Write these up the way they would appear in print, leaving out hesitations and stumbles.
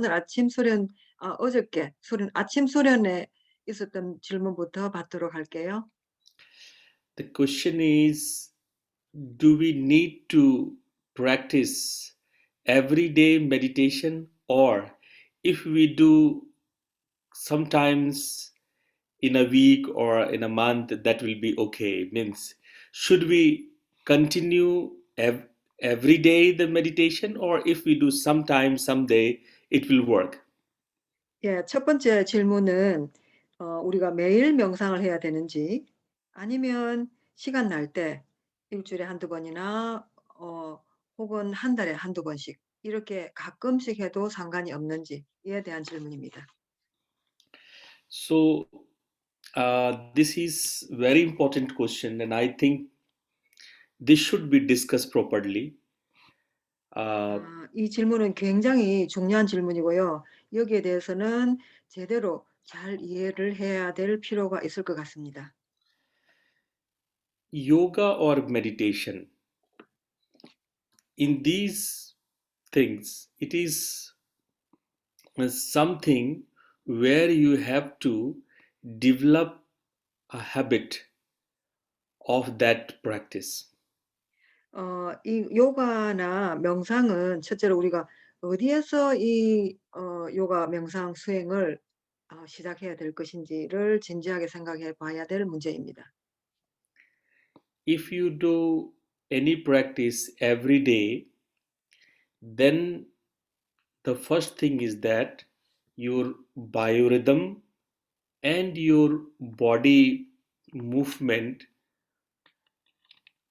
오늘 아침 수련 어저께 아침 수련회 있었던 질문부터 받도록 할게요. The question is, do we need to practice everyday meditation, or if we do sometimes in a week or in a month, that will be okay? Means, should we continue every day the meditation, or if we do sometime, someday, it will work? 예, 첫 번째 질문은 우리가 매일 명상을 해야 되는지 아니면 시간 날 때 일주일에 한두 번이나 혹은 한 달에 한두 번씩 이렇게 가끔씩 해도 상관이 없는지에 대한 질문입니다. So, this is very important question, and I think this should be discussed properly. 이 질문은 굉장히 중요한 질문이고요. 여기에 대해서는 제대로 잘 이해를 해야 될 필요가 있을 것 같습니다. Yoga or meditation, in these things, it is something where you have to develop a habit of that practice. 이 요가나 명상은 첫째로 우리가 어디에서 이 요가 명상 수행을 시작해야 될 것인지를 진지하게 생각해 봐야 될 문제입니다. If you do any practice every day, then the first thing is that your biorhythm and your body movement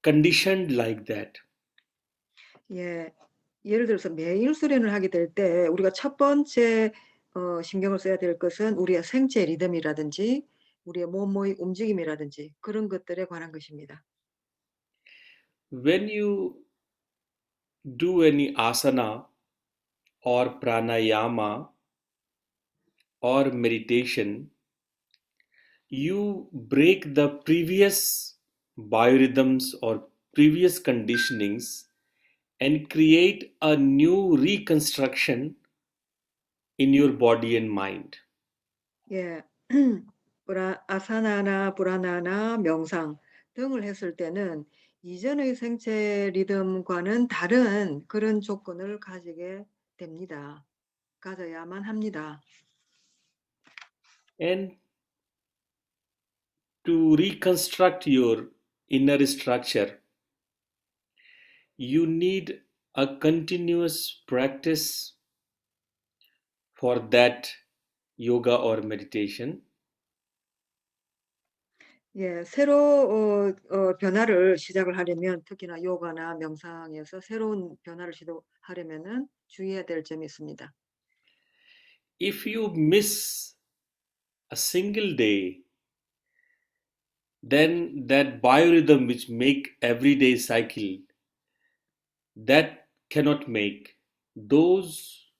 conditioned like that. 예. 예를 들어서 매일 수련을 하게 될 때 우리가 첫 번째 신경을 써야 될 것은 우리의 생체 리듬이라든지 우리의 몸의 움직임이라든지 그런 것들에 관한 것입니다. When you do any asana or pranayama or meditation, you break the previous biorhythms or previous conditionings and create a new reconstruction in your body and mind. 예. 아사나나 브라나나 명상 등을 했을 때는 이전의 생체 리듬과는 다른 그런 조건을 가지게 됩니다. 가져야만 합니다. And to reconstruct your inner structure, you need a continuous practice for that yoga or meditation. 예, 새로 변화를 시작을 하려면 특히나 요가나 명상에서 새로운 변화를 시도하려면은 주의해야 될 점이 있습니다. If you miss a single day, then that biorhythm which make everyday cycle, that cannot make. Those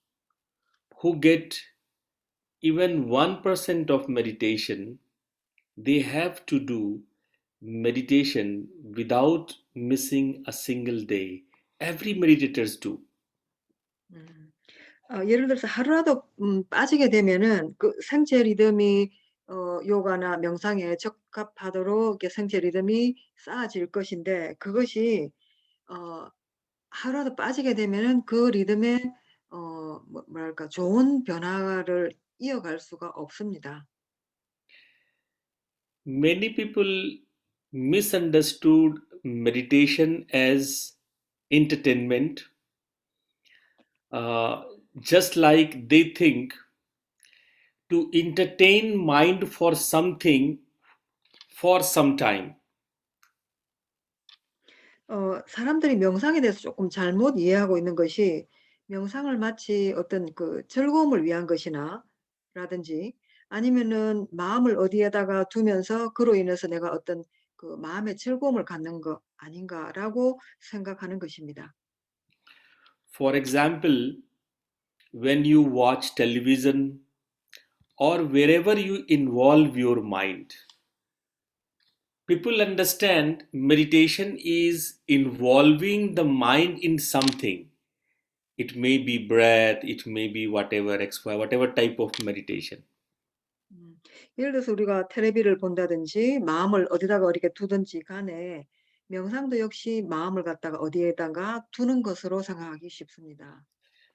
who get even 1% of meditation, they have to do meditation without missing a single day. Every meditators do. 음. 예를 들어서 하루라도 빠지게 되면은 그 생체 리듬이 요가나 명상에 적합하도록 이렇게 생체 리듬이 쌓아질 것인데 그것이 어 하루라도 빠지게 되면은 그 리듬에 뭐랄까 좋은 변화를 이어갈 수가 없습니다. Many people misunderstood meditation as entertainment, uh, just like they think to entertain mind for something for some time. 사람들이 명상에 대해서 조금 잘못 이해하고 있는 것이 명상을 마치 어떤 그 즐거움을 위한 것이나 라든지 아니면은 마음을 어디에다가 두면서 그로 인해서 내가 어떤 그 마음의 즐거움을 갖는 것 아닌가라고 생각하는 것입니다. For example, when you watch television or wherever you involve your mind, people understand meditation is involving the mind in something, It may be breath, it may be whatever, whatever type of meditation. 음. 예를 들어서 우리가 테레비를 본다든지 마음을 어디다가 이렇게 두든지 간에 명상도 역시 마음을 갖다가 어디에다가 두는 것으로 생각하기 쉽습니다.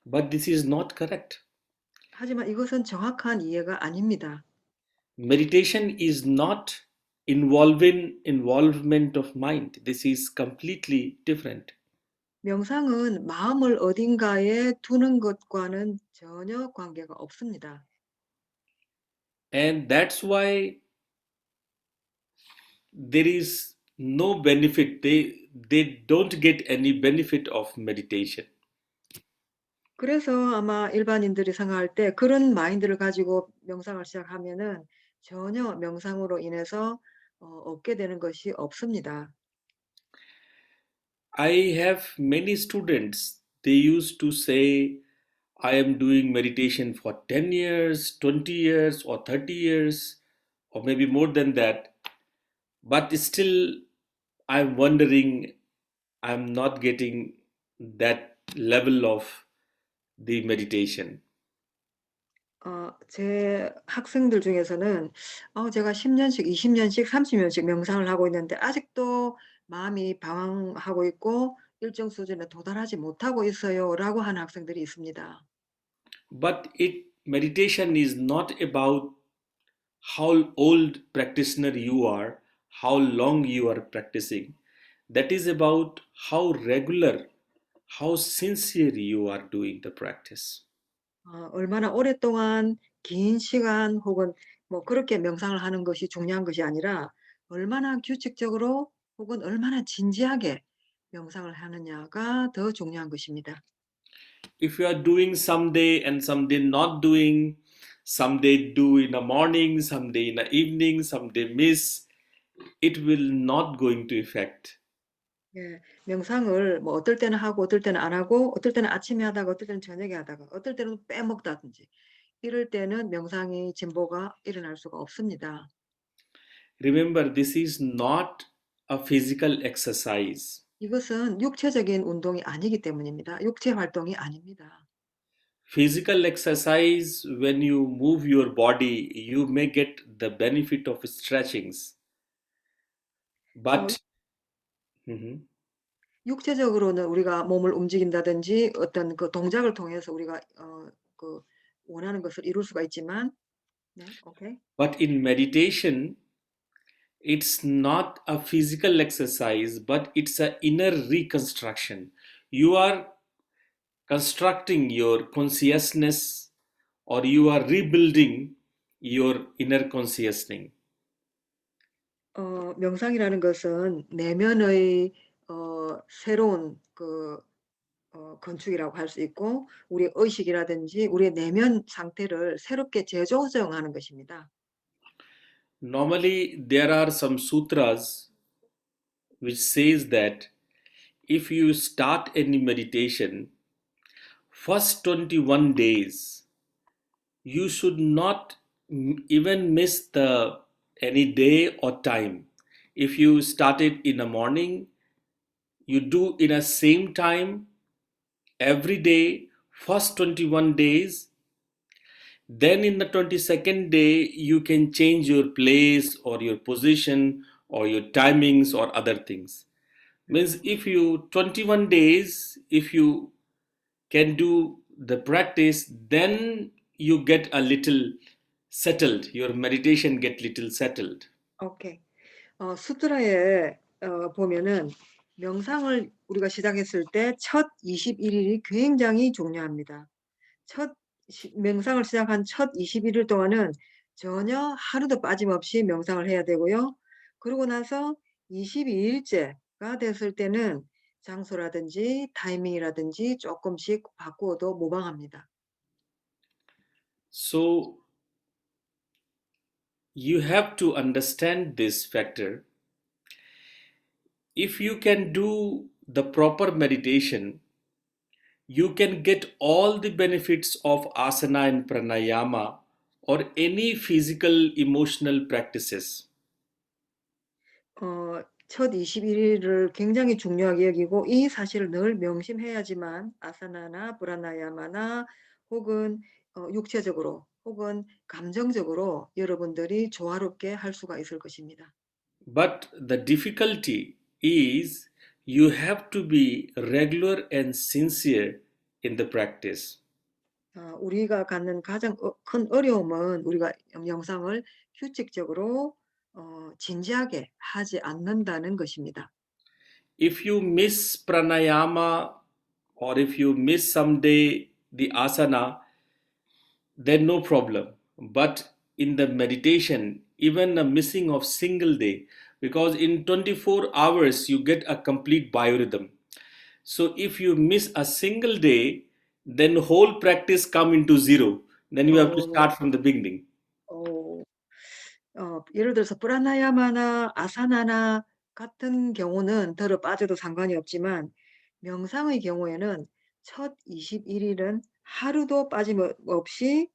But this is not correct. 하지만 이것은 정확한 이해가 아닙니다. Meditation is not involving involvement of mind. This is completely different. 명상은 마음을 어딘가에 두는 것과는 전혀 관계가 없습니다. And that's why there is no benefit. They don't get any benefit of meditation. 그래서 아마 일반인들이 생각할 때 그런 마인드를 가지고 명상을 시작하면은 전혀 명상으로 인해서 얻게 되는 것이 없습니다. I have many students, they used to say, I am doing meditation for 10 years, 20 years, or 30 years, or maybe more than that. But still, I'm wondering, I'm not getting that level of the meditation. 제 학생들 중에서는 제가 10년씩, 20년씩, 30년씩 명상을 하고 있는데 아직도 마음이 방황하고 있고 일정 수준에 도달하지 못하고 있어요라고 하는 학생들이 있습니다. But meditation is not about how old practitioner you are, how long you are practicing. That is about how regular, how sincere you are doing the practice. 얼마나 오랫동안 긴 시간 혹은 뭐 그렇게 명상을 하는 것이 중요한 것이 아니라 얼마나 규칙적으로 혹은 얼마나 진지하게 명상을 하느냐가 더 중요한 것입니다. If you are doing someday and someday not doing, someday do in the morning, someday in the evening, someday miss, it will not going to affect. 예. 명상을 뭐 어떨 때는 하고 어떨 때는 안 하고 어떨 때는 아침에 하다가 어떨 때는 저녁에 하다가 어떨 때는 빼먹다든지 이럴 때는 명상의 진보가 일어날 수가 없습니다. Remember, this is not a physical exercise. 이것은 육체적인 운동이 아니기 때문입니다. 육체 활동이 아닙니다. Physical exercise, when you move your body, you may get the benefit of stretchings. 어 But Mhm. 육체적으로는 우리가 몸을 움직인다든지 어떤 그 동작을 통해서 우리가 그 원하는 것을 이룰 수가 있지만 네. 오케이. But in meditation, it's not a physical exercise, but it's an inner reconstruction. You are constructing your consciousness, or you are rebuilding your inner consciousness. 명상이라는 것은 내면의 새로운 건축이라고 할 수 있고 우리의 의식이라든지 우리의 내면 상태를 새롭게 재조정하는 것입니다. Normally, there are some sutras which says that if you start any meditation, first 21 days, you should not even miss the any day or time. If you started in the morning, you do in the same time every day, first 21 days. Then in the 22nd day, you can change your place or your position or your timings or other things. Means if you 21 days, if you can do the practice, then you get a little settled. Your meditation get little settled. 오케이. 수트라에 보면은 명상을 우리가 시작했을 때 첫 21 일이 굉장히 중요합니다. 명상을 시작한 첫 21일 동안은 전혀 하루도 빠짐없이 명상을 해야 되고요. 그러고 나서 22일째가 됐을 때는 장소라든지 타이밍이라든지 조금씩 바꾸어도 무방합니다. So you have to understand this factor. If you can do the proper meditation, you can get all the benefits of asana and pranayama or any physical emotional practices. 첫 21일을 굉장히 중요하게 여기고 이 사실을 늘 명심해야지만 아사나나 브라나야마나 혹은 육체적으로 혹은 감정적으로 여러분들이 조화롭게 할 수가 있을 것입니다. But the difficulty is you have to be regular and sincere in the practice. 우리가 갖는 가장 큰 어려움은 우리가 명상을 규칙적으로 진지하게 하지 않는다는 것입니다. If you miss pranayama or if you miss someday the asana, then no problem. But in the meditation, even a missing of single day, because in 24 hours you get a complete biorhythm. So if you miss a single day, then whole practice come into zero. Then you have to 어, start from the beginning. 어, 예를 들어서 프라나야마나 아사나나 같은 경우는 들어 빠져도 상관이 없지만 명상의 경우에는 첫 21일은 하루도 빠짐없이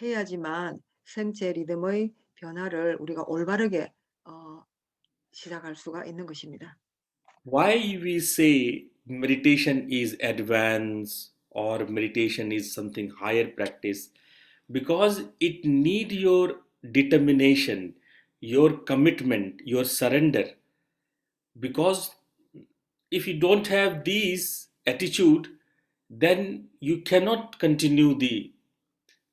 해야지만 생체 리듬의 변화를 우리가 올바르게 어, 시작할 수가 있는 것입니다. Why we say meditation is advanced or meditation is something higher practice? Because it need your determination, your commitment, your surrender. Because if you don't have these attitude, then you cannot continue the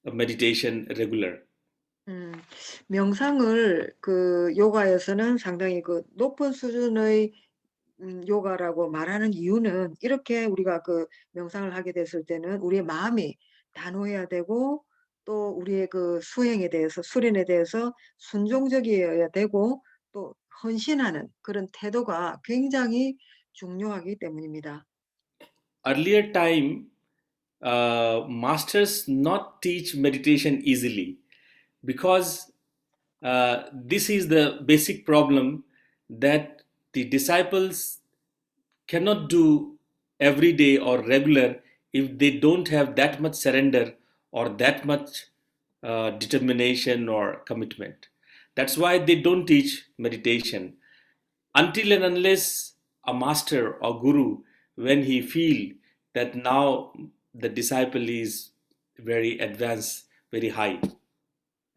meditation regular. 음, 명상을 그 요가에서는 상당히 그 높은 수준의 요가라고 말하는 이유는 이렇게 우리가 그 명상을 하게 됐을 때는 우리의 마음이 단호해야 되고 또 우리의 그 수행에 대해서 수련에 대해서 순종적이어야 되고 또 헌신하는 그런 태도가 굉장히 중요하기 때문입니다. Earlier time, masters not teach meditation easily because this is the basic problem that the disciples cannot do every day or regular if they don't have that much surrender or that much determination or commitment. That's why they don't teach meditation until and unless a master or guru, when he feel that now the disciple is very advanced, very high.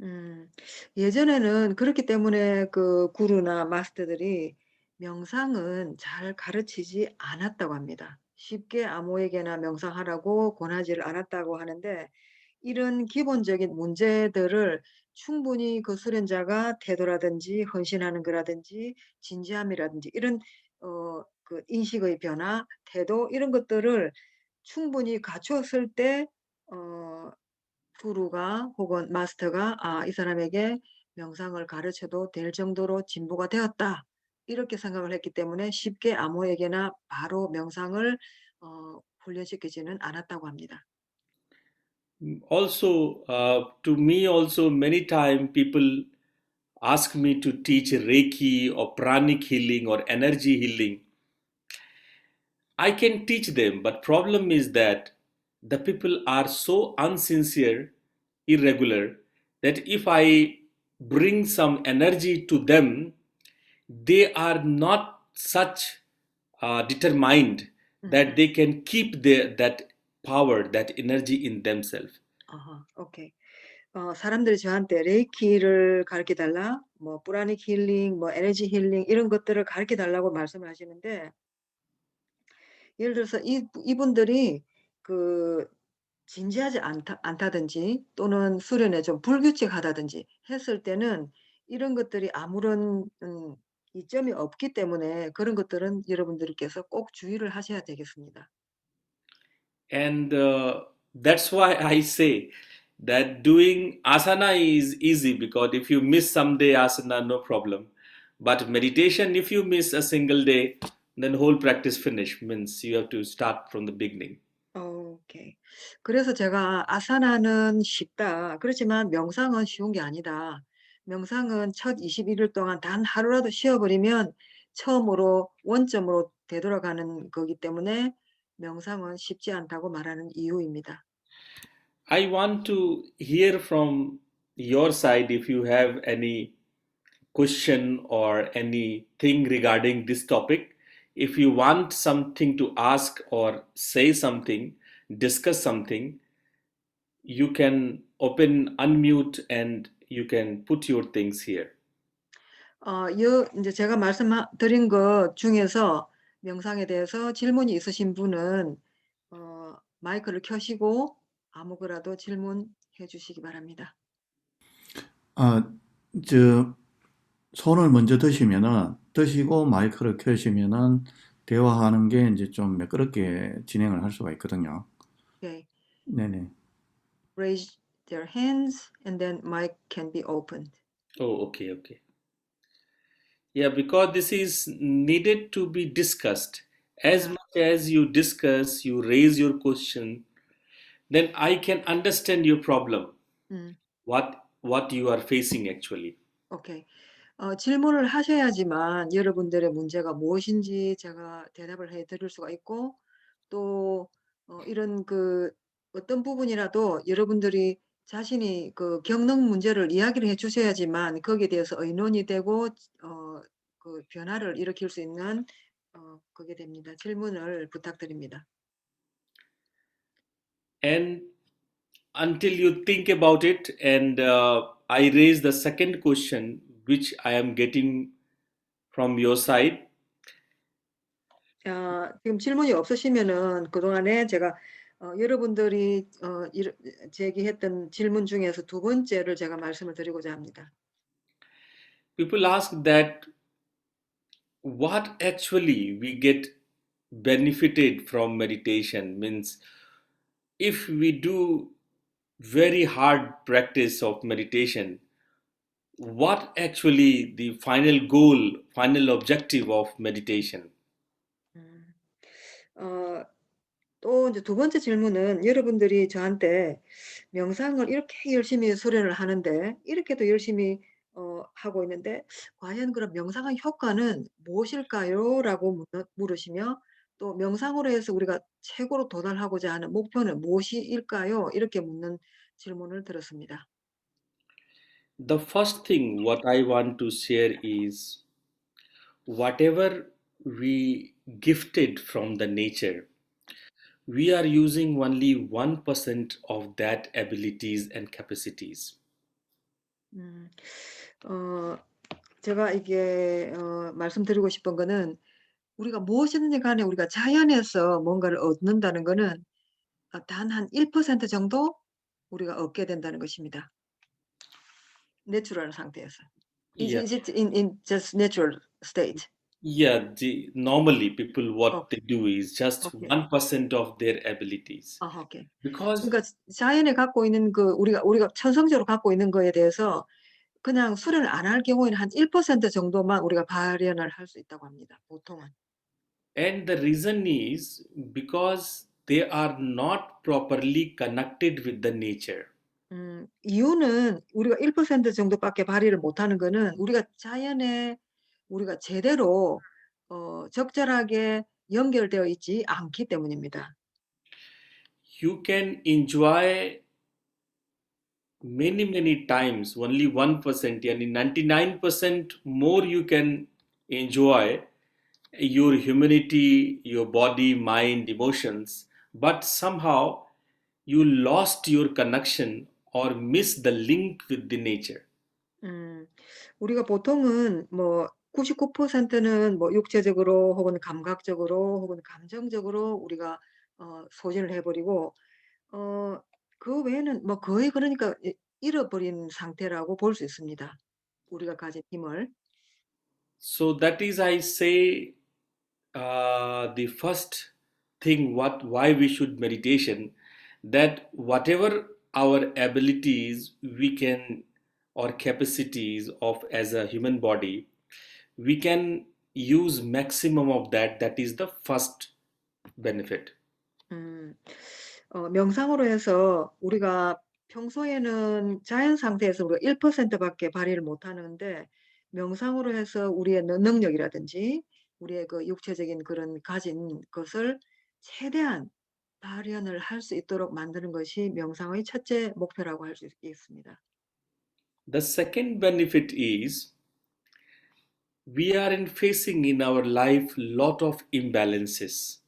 음. 예전에는 그렇기 때문에 그 구루나 마스터들이 명상은 잘 가르치지 않았다고 합니다. 쉽게 아무에게나 명상하라고 권하지를 않았다고 하는데 이런 기본적인 문제들을 충분히 그 수련자가 태도라든지 헌신하는 거라든지 진지함이라든지 이런 그 인식의 변화, 태도 이런 것들을 충분히 갖추었을 때 어 구루가 혹은 마스터가 '아 이 사람에게 명상을 가르쳐도 될 정도로 진보가 되었다.' 이렇게 생각을 했기 때문에 쉽게 아무에게나 바로 명상을 훈련시키지는 않았다고 합니다. Also, to me, also many time people ask me to teach Reiki or pranic healing or energy healing. I can teach them, but problem is that the people are so unsincere, irregular, that if I bring some energy to them, they are not such determined that 음음. they can keep that power, that energy in themselves. 아하. 오케이. 사람들이 저한테 레이키를 가르쳐 달라, 뭐 프라닉 힐링, 뭐 에너지 힐링 이런 것들을 가르쳐 달라고 말씀을 하시는데 예를 들어서 이분들이 그 진지하지 않다든지 또는 수련에 좀 불규칙하다든지 했을 때는 이런 것들이 아무런 이점이 없기 때문에 그런 것들은 여러분들께서 꼭 주의를 하셔야 되겠습니다. And that's why I say that doing asana is easy because if you miss some day asana, no problem. But meditation, if you miss a single day, then whole practice finish means you have to start from the beginning. 오케이. 그래서 제가 "아사나는 쉽다. 그렇지만 명상은 쉬운 게 아니다. 명상은 첫 21일 동안 단 하루라도 쉬어 버리면 처음으로 원점으로 되돌아가는 거기 때문에 명상은 쉽지 않다고 말하는 이유입니다. I want to hear from your side if you have any question or anything regarding this topic. If you want something to ask or say something, discuss something, you can open, unmute, and you can put your things here. 이제 제가 말씀드린 것 중에서 명상에 대해서 질문이 있으신 분은 마이크를 켜시고 아무거라도 질문해 주시기 바랍니다. 아, 저 손을 먼저 드시고 마이크를 켜시면은 대화하는 게 이제 좀 매끄럽게 진행을 할 수가 있거든요. Okay. 네네. Raise their hands and then mic can be opened. Oh, okay, okay. Yeah, because this is needed to be discussed. As Yeah. much as you discuss, you raise your question, then I can understand your problem, 음. what you are facing actually. 오케이. 질문을 하셔야지만 여러분들의 문제가 무엇인지 제가 대답을 해 드릴 수가 있고 또 이런 어떤 부분이라도 여러분들이 자신이 겪는 문제를 이야기를 해 주셔야지만 거기에 대해서 의논이 되고 변화를 일으킬 수 있는 그게 됩니다. 질문을 부탁드립니다. And until you think about it, and I raise the second question, which I am getting from your side. 지금 질문이 없으시면은 그동안에 제가 여러분들이 제기했던 질문 중에서 두 번째를 제가 말씀을 드리고자 합니다. People ask that what actually we get benefited from meditation, means if we do very hard practice of meditation, what actually the final goal, final objective of meditation? 음. 어 또 이제 두 번째 질문은 여러분들이 저한테 명상을 이렇게 열심히 수련을 하는데 이렇게도 열심히 하고 있는데 "과연 그럼 명상의 효과는 무엇일까요?"라고 물으시며 또 "명상으로 해서 우리가 최고로 도달하고자 하는 목표는 무엇일까요?" 이렇게 묻는 질문을 들었습니다. The first thing what I want to share is whatever we gifted from the nature, we are using only 1% of that abilities and capacities. 음. 어 제가 이게 말씀드리고 싶은 거는 우리가 무엇이든지 간에 우리가 자연에서 뭔가를 얻는다는 거는 단 한 1% 정도 우리가 얻게 된다는 것입니다. 내추럴 상태에서. Yeah, Is it in just natural state? yeah. Normally, people what they 오케이. do is just 오케이. 1% of their abilities 오케이. because 그러니까 자연에 갖고 있는 우리가 천성적으로 갖고 있는 거에 대해서 그냥 수련을 안 할 경우에는 한 1% 정도만 우리가 발현을 할 수 있다고 합니다, 보통은. and the reason is because they are not properly connected with the nature. 이유는 우리가 1% 정도밖에 발휘를 못하는 거는 우리가 제대로 적절하게 연결되어 있지 않기 때문입니다. You can enjoy many times only 1%, yani 99% more you can enjoy your humanity, your body, mind, emotions, but somehow you lost your connection or miss the link with the nature. 음. 우리가 보통은 뭐 99%는 뭐 육체적으로 혹은 감각적으로 혹은 감정적으로 우리가 소진을 해 버리고 어 그 외에는 뭐 거의 그러니까 잃어버린 상태라고 볼 수 있습니다, 우리가 가진 힘을. So that is, I say, the first thing what why we should meditation, that whatever our abilities we can or capacities of as a human body, we can use maximum of that. That is the first benefit. 음. 명상으로 해서 우리가 평소에는 자연 상태에서 우리가 1% 밖에 발휘를 못 하는데 명상으로 해서 우리의 능력이라든지 우리의 육체적인 그런 가진 것을 최대한 발현을 할 수 있도록 만드는 것이 명상의 첫째 목표라고 할 수 있습니다. The second benefit is we are facing in our life lot of imbalances.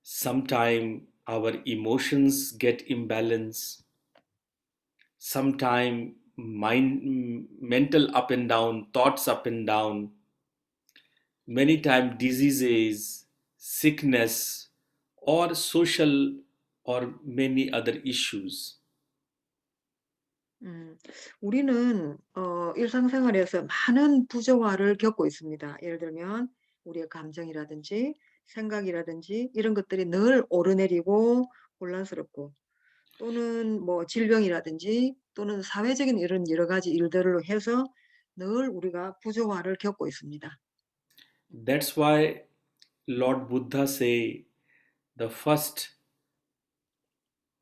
Sometimes our emotions get imbalanced. Sometimes mental up and down, thoughts up and down. Many times diseases, sickness, or social or many other issues. 음, 우리는 일상생활에서 많은 부조화를 겪고 있습니다. 예를 들면 우리의 감정이라든지 생각이라든지 이런 것들이 늘 오르내리고 혼란스럽고 또는 뭐 질병이라든지 또는 사회적인 이런 여러 가지 일들로 해서 늘 우리가 부조화를 겪고 있습니다. That's why Lord Buddha say the first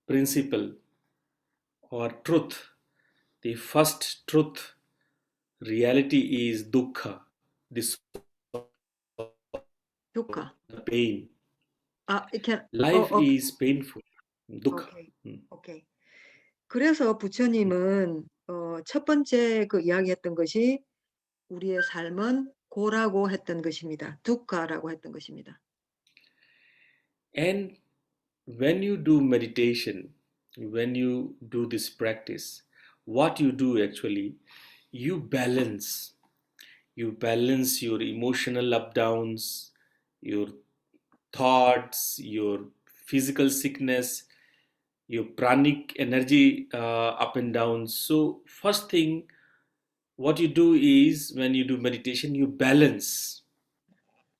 principle or truth, the first truth, reality is dukkha, this 효과. pain. 이렇게 Life 오케이. is painful. Dukkha. 오케이. 오케이. 그래서 부처님은 첫 번째 그 이야기했던 것이 우리의 삶은 고라고 했던 것입니다. 두카라고 했던 것입니다. And when you do meditation, when you do this practice, what you do actually, you balance. You balance your emotional up downs, your thoughts, your physical sickness, your pranic energy up and down. So, first thing, what you do is when you do meditation, you balance.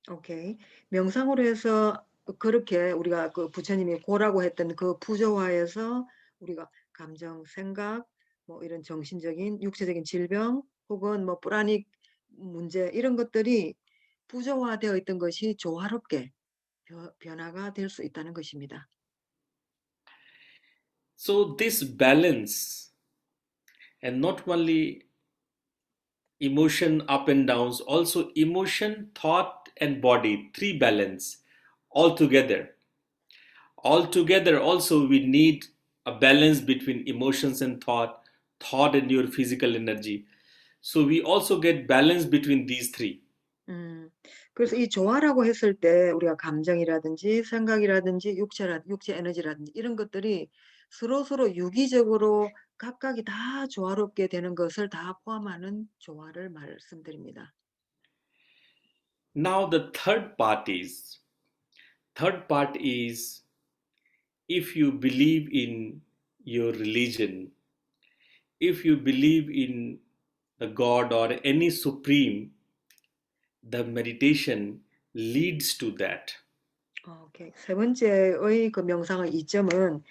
오케이. 명상으로 해서 그렇게 우리가 그 부처님이 고라고 했던 그 부조화에서 우리가 감정, 생각, 뭐 이런 정신적인, 육체적인 질병 혹은 뭐 불안익 문제 이런 것들이 부조화되어 있던 것이 조화롭게 변화가 될 수 있다는 것입니다. So, this balance, and not only emotion up and downs, also emotion, thought, and body, three balance all together. Altogether, also, we need a balance between emotions and thought and your physical energy. So, we also get balance between these three. 그래서 이 조화라고 했을 때 우리가 감정이라든지 생각이라든지 육체 에너지라든지 이런 것들이 서로서로 유기적으로 각각이 다 조화롭게 되는 것을 다 포함하는 조화를 말씀드립니다. Now, the third part is if you believe in your religion, if you believe in the God or any supreme, the meditation leads to that. 오케이. 세 번째의 그 명상의 이점은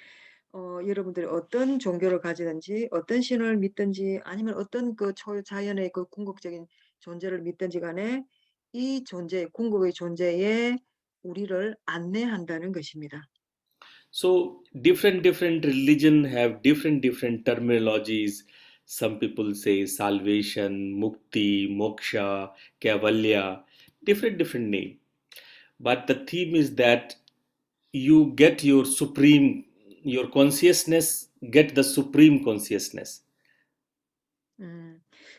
여러분들이 어떤 종교를 가지든지 어떤 신을 믿든지 아니면 어떤 그 초자연의 그 궁극적인 존재를 믿든지 간에 이 존재, 궁극의 존재에 우리를 안내한다는 것입니다. So different religion have different terminologies. Some people say salvation, mukti, moksha, kaivalya, different name. But the theme is that you get your consciousness, get the supreme consciousness.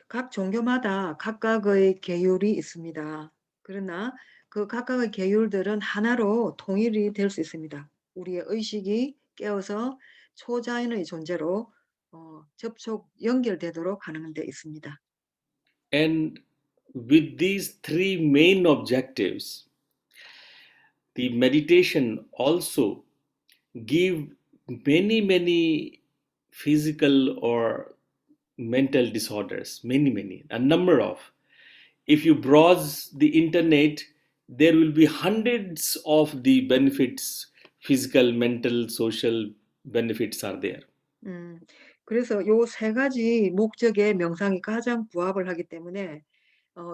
각 종교마다 각각의 계율이 있습니다. 그러나 그 각각의 계율들은 하나로 통일이 될 수 있습니다. 우리의 의식이 깨어서 초자연의 존재로 접촉, 연결되도록 하는 데 있습니다. And with these three main objectives, the meditation also give many physical or mental disorders, many a number of. If you browse the internet, there will be hundreds of the benefits, physical, mental, social benefits are there. 그래서 요 세 가지 목적의 명상이 가장 부합을 하기 때문에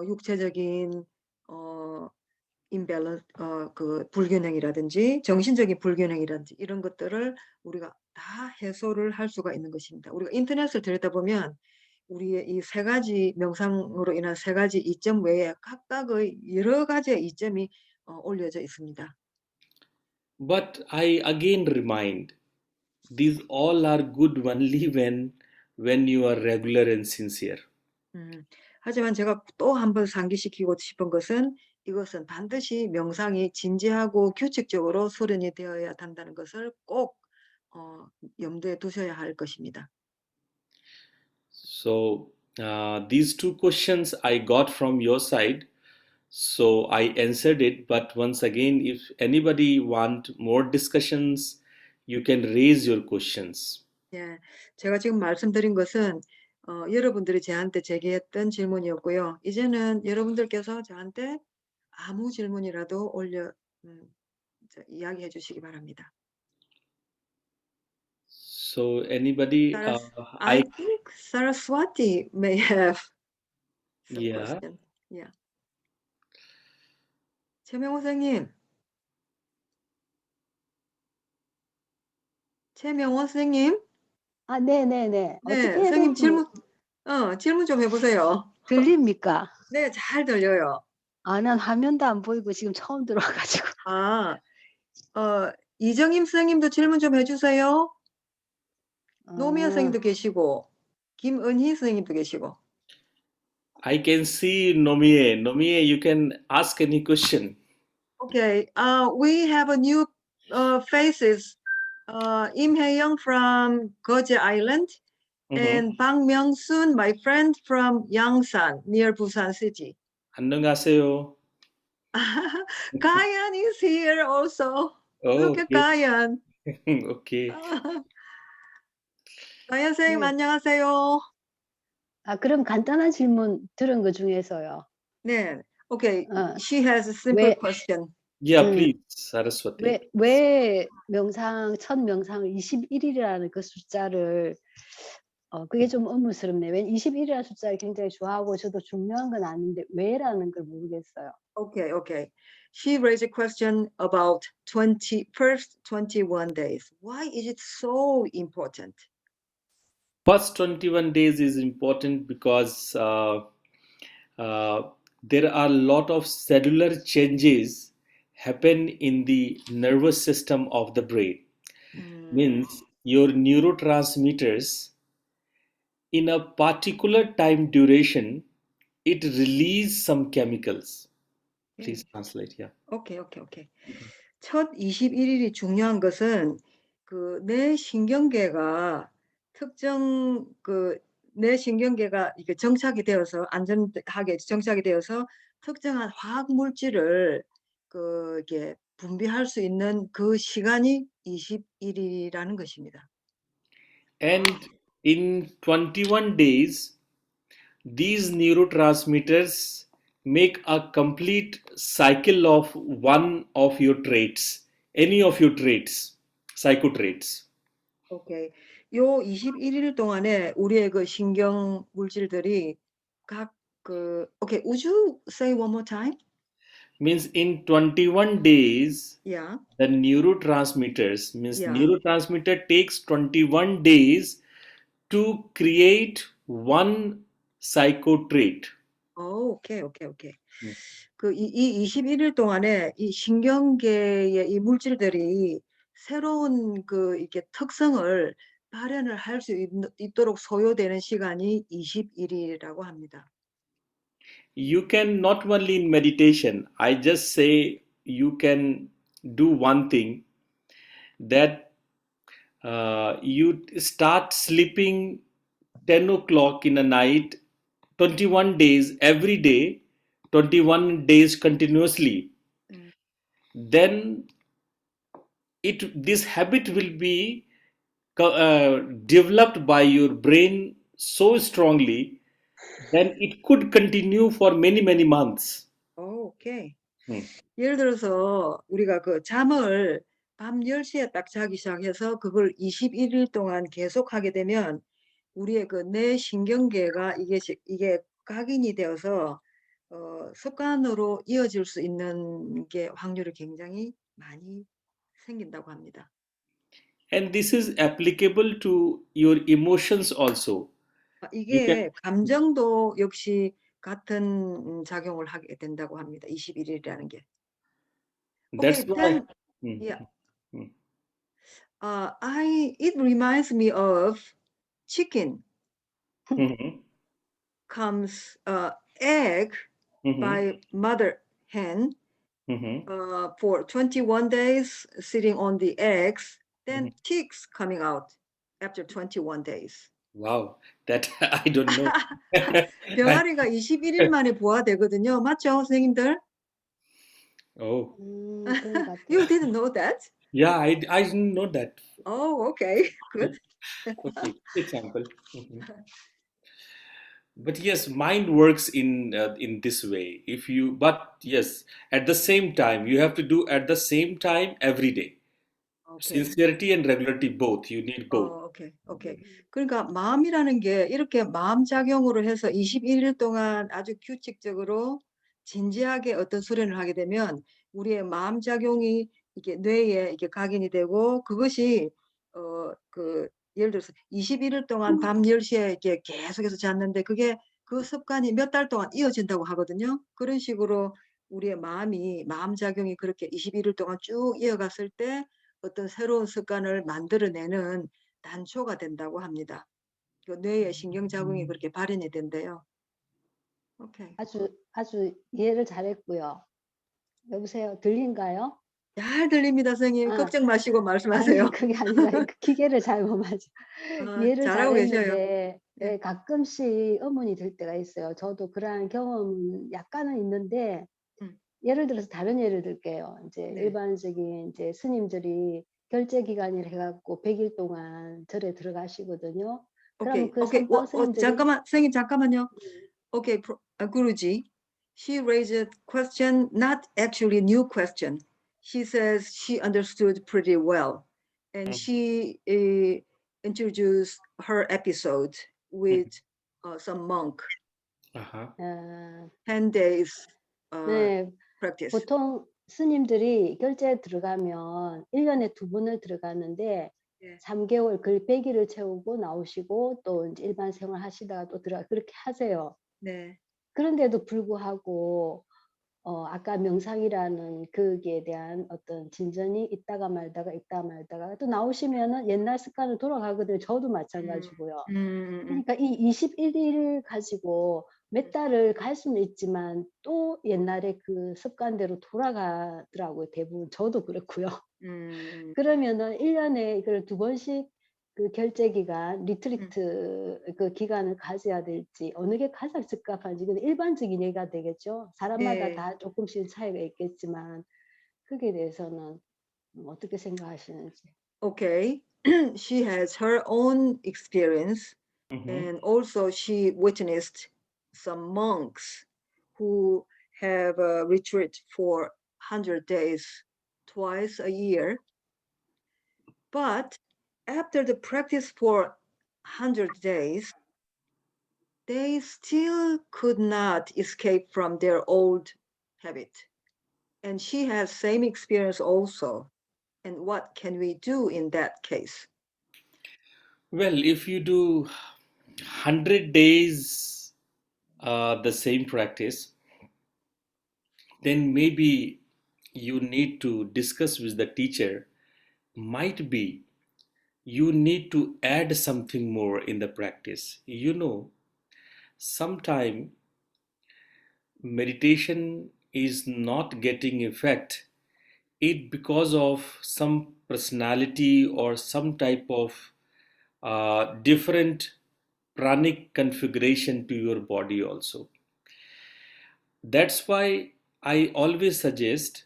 육체적인 어 임밸런스 그 불균형이라든지 정신적인 불균형이라든지 이런 것들을 우리가 다 해소를 할 수가 있는 것입니다. 우리가 인터넷을 들여다보면 우리의 이 세 가지 명상으로 인한 세 가지 이점 외에 각각의 여러 가지의 이점이 올려져 있습니다. But I again remind, these all are good only when you are regular and sincere. 음. 하지만 제가 또 한 번 상기시키고 싶은 것은 이것은 반드시 명상이 진지하고 규칙적으로 수련이 되어야 한다는 것을 꼭 염두에 두셔야 할 것입니다. So these two questions I got from your side. So I answered it. But once again, if anybody want more discussions, you can raise your questions. 예, 제가 지금 말씀드린 것은 여러분들이 저한테 제기했던 질문이었고요. 이제는 여러분들께서 저한테 아무 질문이라도 이야기해 주시기 바랍니다. So anybody, I think Saraswati may have some yeah, question. Yeah. 최명호 선생님. 최명호 선생님. 아, 네네네. 네, 어떻게 해야 선생님 될지 질문 좀 해보세요. 들립니까? 네, 잘 들려요. 아, 난 화면도 안 보이고 지금 처음 들어와가지고. 이정임 선생님도 질문 좀 해주세요. 노미연 어, 선생님도 계시고, 김은희 선생님도 계시고. I can see Nomie. Nomie, you can ask any question. Okay, we have a new faces. Im Hae-young from Geoje Island and Bang Myung-soon, my friend from Yangsan, near Busan City. 안녕하세요. Kayan is here also. Look at Okay. Kayan. Okay. 가연 선생님, 네. 안녕하세요. 아, 그럼 간단한 질문 들은 것 중에서요. 네, okay. 어, She has a simple 왜, question. Yeah, please, Saraswati. 왜 첫 명상을 21일이라는 그 숫자를, 그게 좀 의문스럽네. 왜 21이라는 숫자를 굉장히 좋아하고 저도 중요한 건 아닌데 왜라는 걸 모르겠어요. Okay. She raised a question about first 21 days. Why is it so important? First 21 days is important because there are a lot of cellular changes happen in the nervous system of the brain. Means your neurotransmitters in a particular time duration it release some chemicals. Please translate. Yeah. Okay. 첫 21일이 중요한 것은 내 신경계가 내 신경계가 이게 정착이 되어서 안전하게 정착이 되어서 특정한 화학 물질을 이게 분비할 수 있는 그 시간이 21일이라는 것입니다. And in 21 days, these neurotransmitters make a complete cycle of one of your traits, any of your traits, psycho traits. 오케이. 요 21일 동안에 우리의 그 신경 물질들이 오케이. Would you say one more time? Means in 21 days, Yeah. the neurotransmitters, means Yeah. neurotransmitter takes 21 days to create one psycho trait. 오케이. 이 21일 동안에 이 신경계의 이 물질들이 새로운 이렇게 특성을 발현을 할 수 있도록 소요되는 시간이 20일이라고 합니다. You can not only in meditation, I just say you can do one thing that you start sleeping 10 o'clock in a night 21 days every day 21 days continuously, then this habit will be developed by your brain so strongly then it could continue for many months. 오케이. 예를 들어서 우리가 잠을 밤 10시에 딱 자기 시작해서 그걸 21일 동안 계속하게 되면 우리의 뇌 신경계가 이게 각인이 되어서 습관으로 이어질 수 있는 게 확률이 굉장히 많이 생긴다고 합니다. And this is applicable to your emotions also. 이게 감정도 역시 같은 작용을 하게 된다고 합니다. 21일이라는 게. That's why. Yeah. it reminds me of chicken. comes egg Mm-hmm. by mother hen Mm-hmm. for 21 days sitting on the eggs, then chicks coming out after 21 days. Wow, that I don't know. 병아리가 21일 만에 부화되거든요. 맞죠, 선생님들? Oh, 그런 것 같아요. You didn't know that? yeah, I didn't know that. Oh, okay, good. Okay, example. Mhm. But yes, mind works in this way. But yes, at the same time, you have to do at the same time every day. Okay. Sincerity and regularity both. You need both. 오케이, 오케이. 그러니까 마음이라는 게 이렇게 마음작용으로 해서 21일 동안 아주 규칙적으로 진지하게 어떤 수련을 하게 되면 우리의 마음작용이 이게 뇌에 이게 각인이 되고 그것이 예를 들어서 21일 동안 밤 10시에 이렇게 계속해서 잤는데 그게 그 습관이 몇 달 동안 이어진다고 하거든요. 그런 식으로 우리의 마음작용이 그렇게 21일 동안 쭉 이어갔을 때 어떤 새로운 습관을 만들어내는 단초가 된다고 합니다. 그 뇌의 신경자궁이 그렇게 발현이 된대요. 오케이. 아주 이해를 잘했고요. 여보세요, 들린가요? 잘 들립니다, 선생님. 아, 걱정 마시고 아니 말씀하세요. 그게 아니라 그 기계를 잘못 맞아. 이해를 잘하고 계셔요. 잘했는데 네. 가끔씩 의문이 들 때가 있어요. 저도 그러한 경험은 약간은 있는데 음. 예를 들어서 다른 예를 들게요. 이제 네. 일반적인 이제 스님들이 결제 기간을 해갖고 100일 동안 절에 들어가시거든요. 그럼 오케이. 그 오케이. 선방 스님들이 잠깐만, 선생님 잠깐만요. Okay, Guruji, she raised a question, not actually new question. She says she understood pretty well, and she introduced her episode with some monk, Uh-huh. 10 days 네, practice. 보통 스님들이 결제에 들어가면 1년에 2번을 들어가는데 네. 3개월 그 100일을 채우고 나오시고 또 이제 일반 생활 하시다가 또 들어가 그렇게 하세요. 네. 그런데도 불구하고 아까 명상이라는 거기에 대한 어떤 진전이 있다가 말다가 또 나오시면은 옛날 습관으로 돌아가거든요. 저도 마찬가지고요. 그러니까 이 21일 가지고 몇 달을 갈 수는 있지만 또 옛날에 그 습관대로 돌아가더라고요. 대부분 저도 그렇고요. 그러면은 1년에 이걸 2번씩 그 결제 기간, 리트리트 그 기간을 가져야 될지 어느 게 가장 적합한지 근데 일반적인 얘기가 되겠죠. 사람마다 네. 다 조금씩 차이가 있겠지만 거기에 대해서는 어떻게 생각하시는지. Okay. She has her own experience, and also she witnessed some monks who have a retreat for 100 days twice a year. But after the practice for 100 days, they still could not escape from their old habit. And she has same experience also. And what can we do in that case? Well, if you do 100 days the same practice, then maybe you need to discuss with the teacher. Might be you need to add something more in the practice. Sometime meditation is not getting effect it because of some personality or some type of different pranic configuration to your body also. That's why I always suggest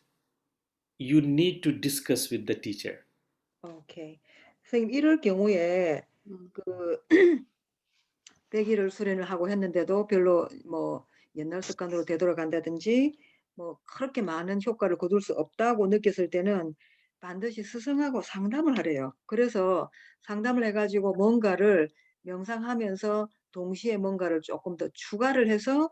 you need to discuss with the teacher. 오케이. 선생님, 이럴 경우에 그 100일을 수련을 하고 했는데도 별로 뭐 옛날 습관으로 되돌아간다든지 뭐 그렇게 많은 효과를 거둘 수 없다고 느꼈을 때는 반드시 스승하고 상담을 하래요. 그래서 상담을 해가지고 뭔가를 명상하면서 동시에 뭔가를 조금 더 추가를 해서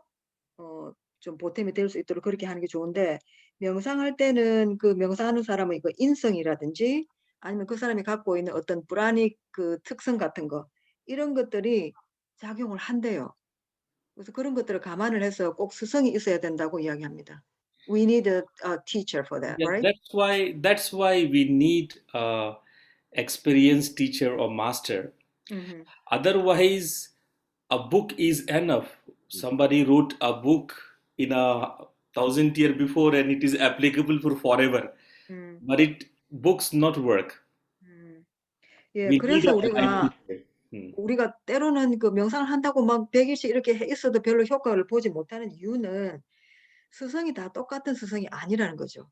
좀 보탬이 될 수 있도록 그렇게 하는 게 좋은데 명상할 때는 그 명상하는 사람의 그 인성이라든지 아니면 그 사람이 갖고 있는 어떤 불안이 그 특성 같은 거 이런 것들이 작용을 한대요. 그래서 그런 것들을 감안을 해서 꼭 스승이 있어야 된다고 이야기합니다. We need a teacher for that, Yeah, right? that's why we need a experienced teacher or master. Mhm. Otherwise, a book is enough. somebody wrote a book in a 1,000 year before and it is applicable for forever, 음, but it books not work. 예, We need 그래서 a life 우리가 teacher. 우리가 때로는 그 명상을 한다고 막 100일씩 이렇게 해 있어도 별로 효과를 보지 못하는 이유는 스승이 다 똑같은 스승이 아니라는 거죠.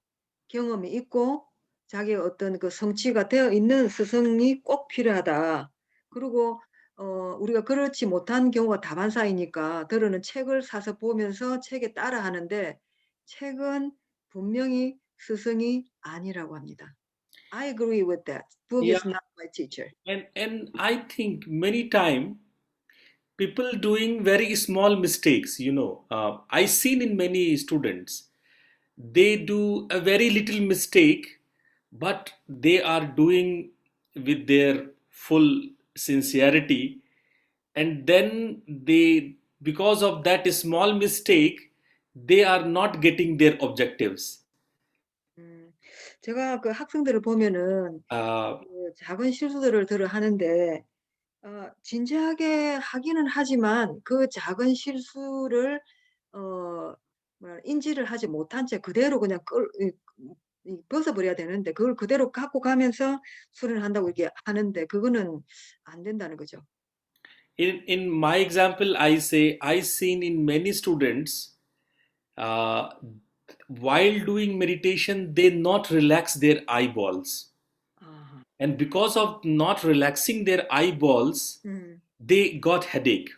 경험이 있고 자기의 어떤 그 성취가 되어 있는 스승이 꼭 필요하다. 그리고 우리가 그렇지 못한 경우가 다반사이니까 들어는 책을 사서 보면서 책에 따라 하는데 책은 분명히 스승이 아니라고 합니다. I agree with that. Book Yeah, is not my teacher. and I think many time people doing very small mistakes. I seen in many students they do a very little mistake, but they are doing with their full sincerity, and then they, because of that small mistake, they are not getting their objectives. 음. 제가 그 학생들을 보면은 그 작은 실수들을 들어 하는데 진지하게 하기는 하지만 그 작은 실수를 어 인지를 하지 못한 채 그대로 그냥 벗어 버려야 되는데 그걸 그대로 갖고 가면서 수련을 한다고 이렇게 하는데 그거는 안 된다는 거죠. In my example, I say I seen in many students, uh, while doing meditation, they not relax their eyeballs, 아하. and because of not relaxing their eyeballs, 음. they got headache.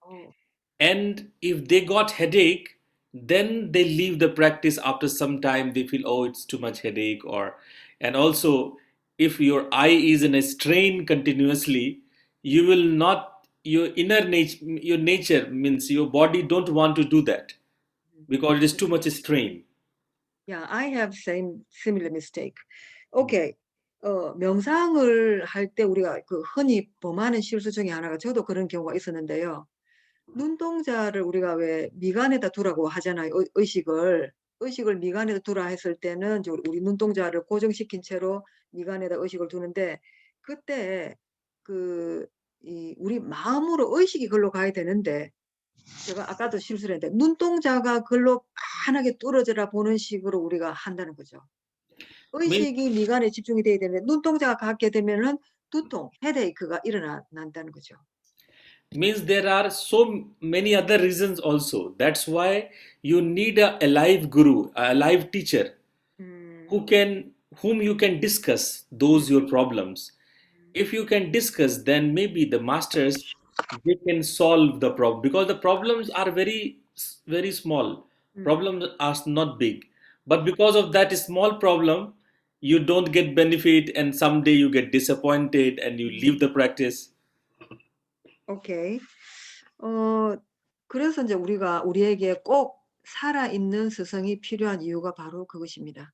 어. And if they got headache, then they leave the practice after some time. They feel, oh, it's too much headache. And also, if your eye is in a strain continuously, you will not, your inner nature, your nature means your body don't want to do that because it is too much strain. Yeah, I have similar mistake. 오케이. 명상을 할 때 우리가 그 흔히 범하는 실수 중에 하나가 저도 그런 경우가 있었는데요. 눈동자를 우리가 왜 미간에다 두라고 하잖아요. 의식을. 의식을 미간에다 두라 했을 때는 이제 우리 눈동자를 고정시킨 채로 미간에다 의식을 두는데 그때 그 우리 마음으로 의식이 글로 가야 되는데 제가 아까도 실수를 했는데 눈동자가 글로 환하게 뚫어져라 보는 식으로 우리가 한다는 거죠. Means, 의식이 미간에 집중이 돼야 되는데 눈동자가 갖게 되면은 두통, 헤데이크가 난다는 거죠. means there are so many other reasons also. That's why you need a alive guru, a alive teacher 음. whom you can discuss those your problems. If you can discuss, then maybe the masters, they can solve the problem, because the problems are very small. Problems are not big, but because of that small problem, you don't get benefit, and someday you get disappointed and you leave the practice. 오케이. 그래서 이제 우리에게 꼭 살아있는 스승이 필요한 이유가 바로 그것입니다.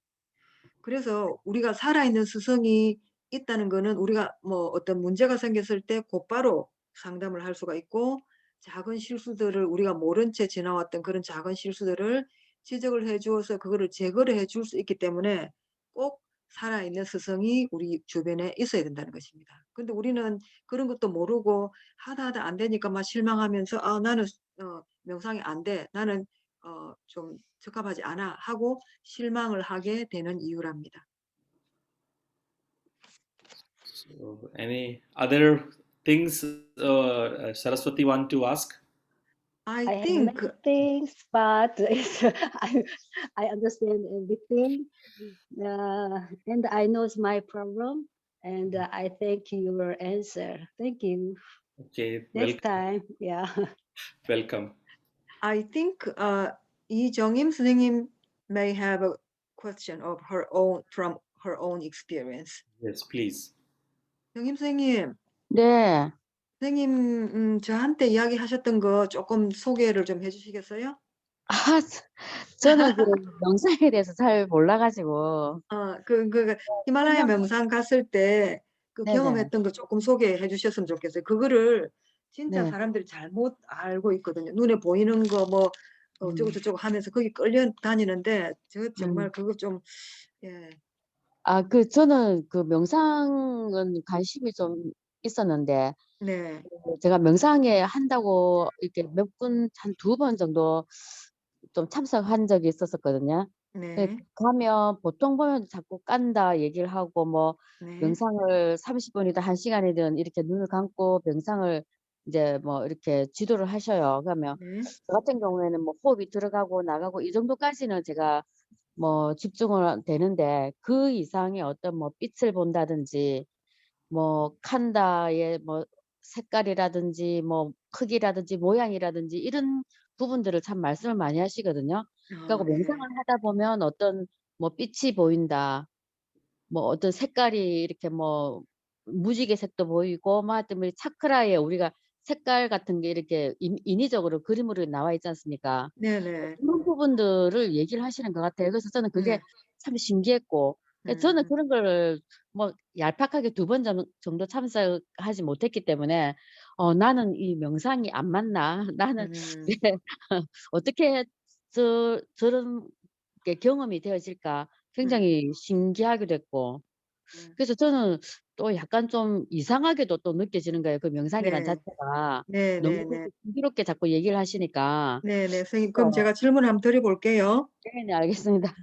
그래서 우리가 살아있는 스승이 있다는 거는 우리가 뭐 어떤 문제가 생겼을 때 곧바로 상담을 할 수가 있고 작은 실수들을 우리가 모른 채 지나왔던 그런 작은 실수들을 지적을 해 주어서 그거를 제거를 해 줄 수 있기 때문에 꼭 살아있는 스승이 우리 주변에 있어야 된다는 것입니다. 근데 우리는 그런 것도 모르고 하다 안 되니까 막 실망하면서 '아 나는 명상이 안 돼. 나는 좀 적합하지 않아.' 하고 실망을 하게 되는 이유랍니다. So, any other things Saraswati want to ask? I I have think many things, but I understand everything, and I know my problem, and I thank your answer. Thank you. Okay, Next time, yeah. welcome. I think 이정임 선생님 may have a question of her own from her own experience. Yes, please. 정임 선생님, 네. 선생님 저한테 이야기하셨던 거 조금 소개를 좀 해주시겠어요? 아, 저는 그 명상에 대해서 잘 몰라 가지고. 히말라야 설명 명상 갔을 때 그 네네. 경험했던 거 조금 소개해 주셨으면 좋겠어요. 그거를 진짜 네. 사람들이 잘못 알고 있거든요. 눈에 보이는 거 뭐 어쩌고 저쩌고 하면서 거기 끌려다니는데 정말 그거 좀 예. 저는 그 명상은 관심이 좀 있었는데 네. 제가 명상에 한다고 이렇게 몇 군 한 2번 정도 좀 참석한 적이 있었었거든요. 네. 가면 보통 보면 자꾸 깐다 얘기를 하고 뭐 네. 명상을 30분이든 1시간이든 이렇게 눈을 감고 명상을 이제 뭐 이렇게 지도를 하셔요. 그러면 네. 저 같은 경우에는 뭐 호흡이 들어가고 나가고 이 정도까지는 제가 뭐 집중을 되는데 그 이상의 어떤 뭐 빛을 본다든지 뭐 칸다의 뭐 색깔이라든지 뭐 크기라든지 모양이라든지 이런 부분들을 참 말씀을 많이 하시거든요. 그래 갖고 명상을 네. 하다 보면 어떤 뭐 빛이 보인다. 뭐 어떤 색깔이 이렇게 뭐 무지개색도 보이고 뭐 하여튼 뭐 차크라에 우리가 색깔 같은 게 이렇게 인위적으로 그림으로 나와 있지 않습니까? 네네. 그런 부분들을 얘기를 하시는 것 같아요. 그래서 저는 그게 네. 참 신기했고 저는 음. 그런 걸 뭐 얄팍하게 2번 정도 참석하지 못했기 때문에 '나는 이 명상이 안 맞나? 나는 음. 왜 어떻게 저런 게 경험이 되어질까?' 음. 굉장히 신기하기도 했고 음. 그래서 저는 또 약간 좀 이상하게도 또 느껴지는 거예요. 그 명상이란 네. 자체가. 너무 네네네. 그렇게 신비롭게 자꾸 얘기를 하시니까. 네네. 선생님 그럼 그래서 제가 질문 한번 드려 볼게요. 네네 알겠습니다.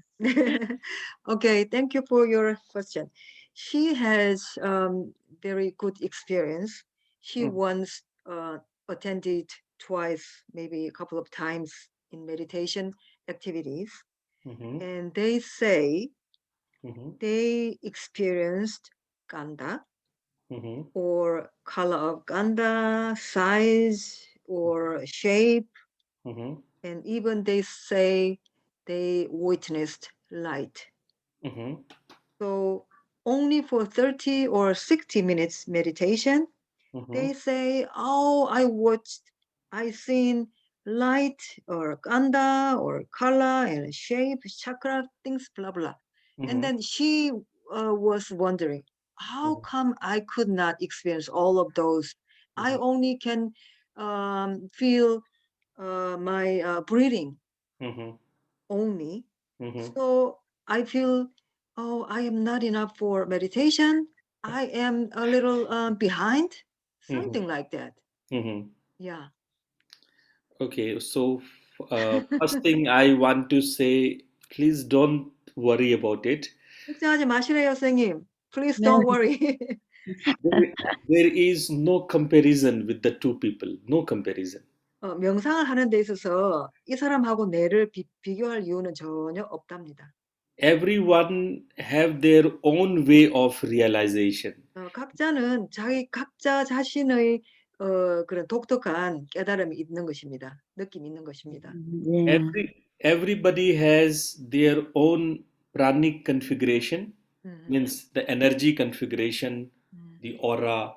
Okay, thank you for your question. She has very good experience. She Mhm. once attended twice, maybe a couple of times in meditation activities, Mhm. and they say Mhm. they experienced ganda Mhm. or color of ganda, size or shape, Mhm. and even they say they witnessed light. Mhm. So only for 30 or 60 minutes meditation, Mhm. they say, oh, I seen light or kanda or color and shape, chakra, things, blah, blah. And Mhm. then she was wondering, how Mhm. come I could not experience all of those? I Mhm. only can feel my breathing Mhm. only. Mhm. So I feel, oh, I am not enough for meditation. I am a little behind, Mhm. something like that. Mhm. Yeah. Okay, so first thing I want to say, please don't worry about it. 걱정하지 마시래요, 선생님. Please 네. don't worry. There, there is no comparison with the two people. No comparison. 명상을 하는 데 있어서 이 사람하고 뇌를 비교할 이유는 전혀 없답니다. Everyone have their own way of realization. 각자는 각자 자신의 그런 독특한 깨달음이 있는 것입니다. 느낌이 있는 것입니다. 네. Everybody has their own pranic configuration, 음, means the energy configuration, 음, the aura.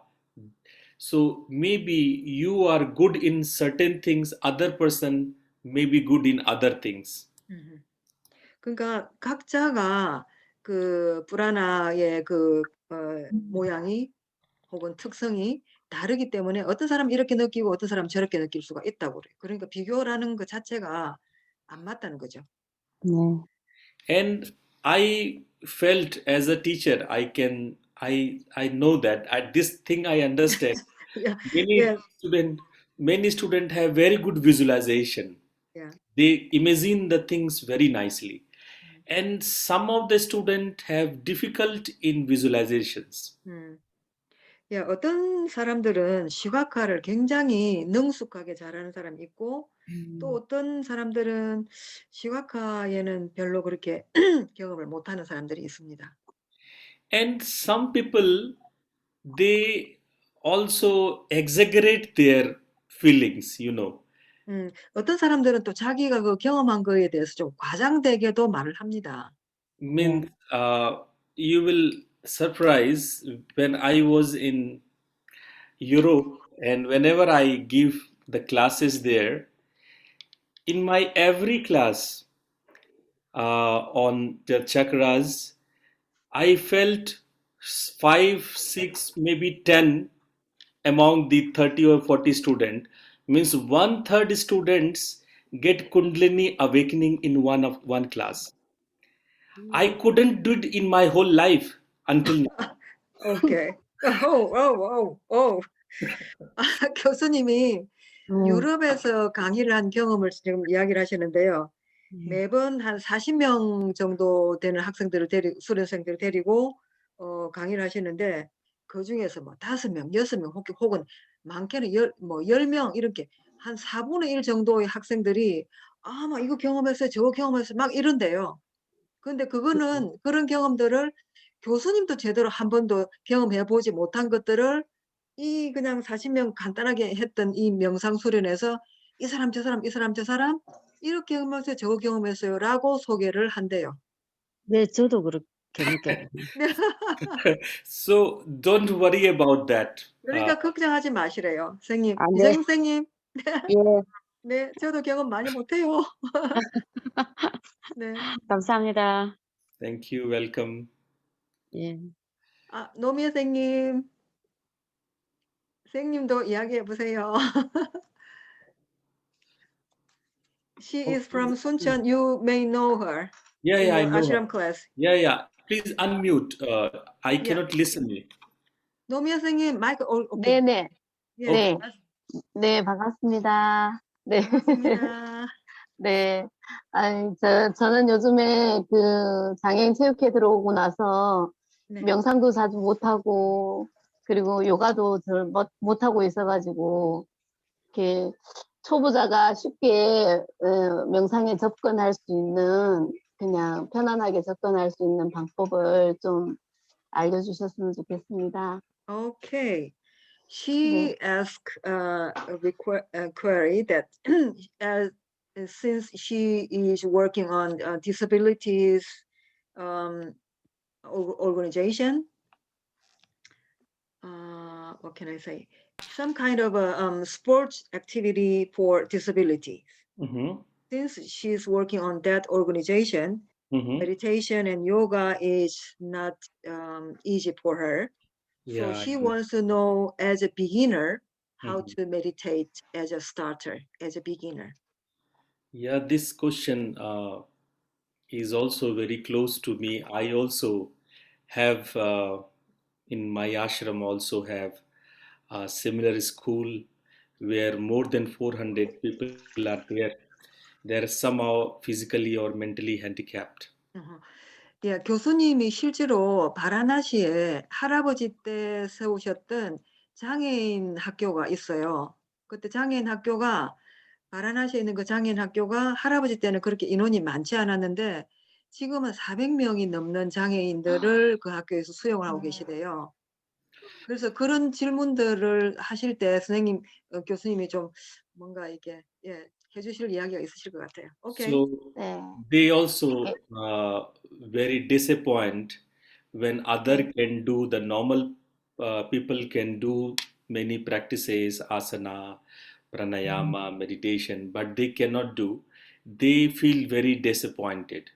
So maybe you are good in certain things, other person may be good in other things. 음. 그러니까 각자가 그 불안화의 그 모양이 혹은 특성이 다르기 때문에 어떤 사람은 이렇게 느끼고 어떤 사람은 저렇게 느낄 수가 있다고 그래요. 그러니까 비교라는 것 자체가 안 맞다는 거죠. 네. And I felt as a teacher, I know that this thing I understand. Yeah, Many yeah, student many student have very good visualization. yeah. They imagine the things very nicely. And some of the student have difficult in visualizations. 음. 야, 어떤 사람들은 시각화를 굉장히 능숙하게 잘하는 사람이 있고 또 어떤 사람들은 시각화에는 별로 그렇게 경험을 못하는 사람들이 있습니다. And some people, they also exaggerate their feelings. 어떤 사람들은 또 자기가 그 경험한 거에 대해서 좀 과장되게도 말을 합니다. Means you will surprise when I was in Europe and whenever I give the classes there, in my every class on the chakras, I felt five, six, maybe 10 among the 30 or 40 students. Means one third students get Kundalini awakening in one class. I couldn't do it in my whole life until now. 오케이. 오. 교수님이 음. 유럽에서 강의를 한 경험을 지금 이야기를 하시는데요. 매번 한 40명 정도 되는 학생들을 수련생들을 데리고 강의를 하시는데 그중에서 뭐 5명, 6명 혹은 많게는 10명 이렇게 한 4분의 1 정도의 학생들이 막 이거 경험했어요. 저거 경험했어요. 막 이런대요. 근데 그거는 그런 경험들을 교수님도 제대로 한 번도 경험해 보지 못한 것들을 이 그냥 40명 간단하게 했던 이 명상 수련에서 이 사람 저 사람 이 사람 저 사람 이렇게 경험했어요. 저거 경험했어요라고 소개를 한대요. 네, 저도 그렇게 느꼈거든요. So don't worry about that. 그러니까 걱정하지 마시래요. 선생님. 아, 네. 이정임 선생님. 예, 네. 저도 경험 많이 못 해요. 네. 감사합니다. Thank you. Welcome. 예. 노미애 선생님. 선생님도 이야기해 보세요. She is from Suncheon. You may know her Yeah, in yeah, I your know her. ashram class. Yeah. Please unmute. I Yeah. cannot listen you. 노미애 선생님 마이크 오케이. 네네. 예. 네. 네, 반갑습니다. 네. 반갑습니다. 네. 저는 요즘에 그 장애인 체육회 들어오고 나서 네. 명상도 자주 못하고, 그리고 요가도 못하고 있어가지고, 이렇게 초보자가 쉽게 명상에 접근할 수 있는, 그냥 편안하게 접근할 수 있는 방법을 좀 알려주셨으면 좋겠습니다. Okay. 네. She asked a query that since she is working on disabilities organization, what can I say? Some kind of a sports activity for disabilities. Mm-hmm. Since she's working on that organization, Mm-hmm. meditation and yoga is not easy for her. So Yeah. she wants to know, as a beginner, how Mhm. to meditate as a starter, as a beginner. Yeah, this question is also very close to me. I also have in my ashram also have a similar school where more than 400 people are there. They are somehow physically or mentally handicapped. 예, 교수님이 실제로 바라나시에 할아버지 때 세우셨던 장애인 학교가 있어요. 그때 장애인 학교가 바라나시에 있는 그 장애인 학교가 할아버지 때는 그렇게 인원이 많지 않았는데 지금은 400명이 넘는 장애인들을 그 학교에서 수용을 하고 계시대요. 그래서 그런 질문들을 하실 때 선생님, 교수님이 좀 뭔가 이렇게 해주실 이야기가 있으실 것 같아요. 오케이. So 네. they also very disappoint when other can do the normal people can do many practices asana pranayama meditation but they cannot do. They feel very disappointed.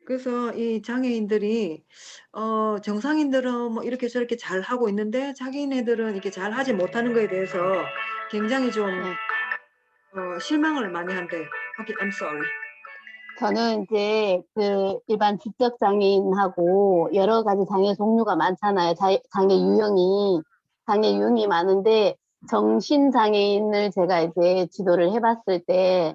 그래서 이 장애인들이 정상인들은 뭐 이렇게 저렇게 잘 하고 있는데 자기네들은 이렇게 잘 하지 못하는 거에 대해서 굉장히 좀 네. 실망을 많이 한대요. Okay, I'm sorry. 저는 이제 그 일반 지적 장애인하고 여러 가지 장애 종류가 많잖아요. 장애 유형이 많은데 정신 장애인을 제가 이제 지도를 해봤을 때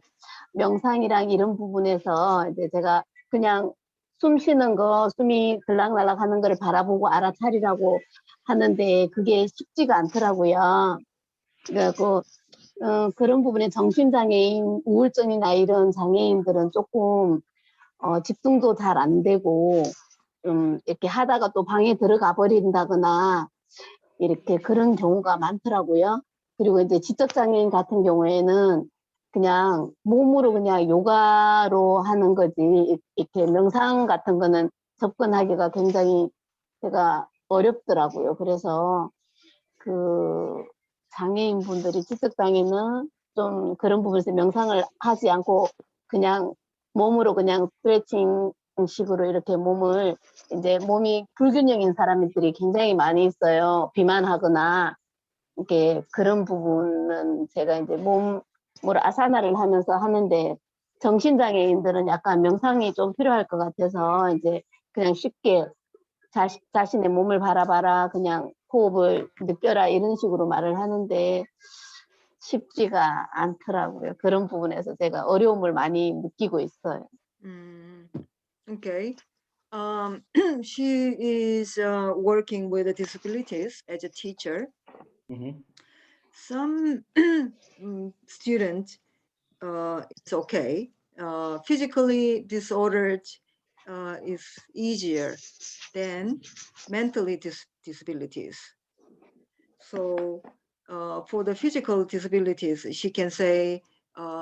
명상이랑 이런 부분에서 이제 제가 그냥 숨 쉬는 거, 숨이 들락날락 하는 거를 바라보고 알아차리라고 하는데 그게 쉽지가 않더라고요. 그래갖고 그런 부분에 정신장애인, 우울증이나 이런 장애인들은 조금 집중도 잘 안 되고 이렇게 하다가 또 방에 들어가 버린다거나 이렇게 그런 경우가 많더라고요. 그리고 이제 지적장애인 같은 경우에는 그냥 몸으로 그냥 요가로 하는 거지 이렇게 명상 같은 거는 접근하기가 굉장히 제가 어렵더라고요. 그래서 그 장애인분들이 지적장애는 좀 그런 부분에서 명상을 하지 않고 그냥 몸으로 그냥 스트레칭 식으로 이렇게 몸을 이제 몸이 불균형인 사람들이 굉장히 많이 있어요. 비만하거나 이렇게 그런 부분은 제가 이제 몸으로 아사나를 하면서 하는데 정신장애인들은 약간 명상이 좀 필요할 것 같아서 이제 그냥 쉽게 자신의 몸을 바라봐라 그냥 호흡을 느껴라 이런 식으로 말을 하는데 쉽지가 않더라고요. 그런 부분에서 제가 어려움을 많이 느끼고 있어요. Okay. She is working with the disabilities as a teacher. Mhm. Some students, it's okay. Physically disordered is easier than mentally disabilities. So for the physical disabilities, she can say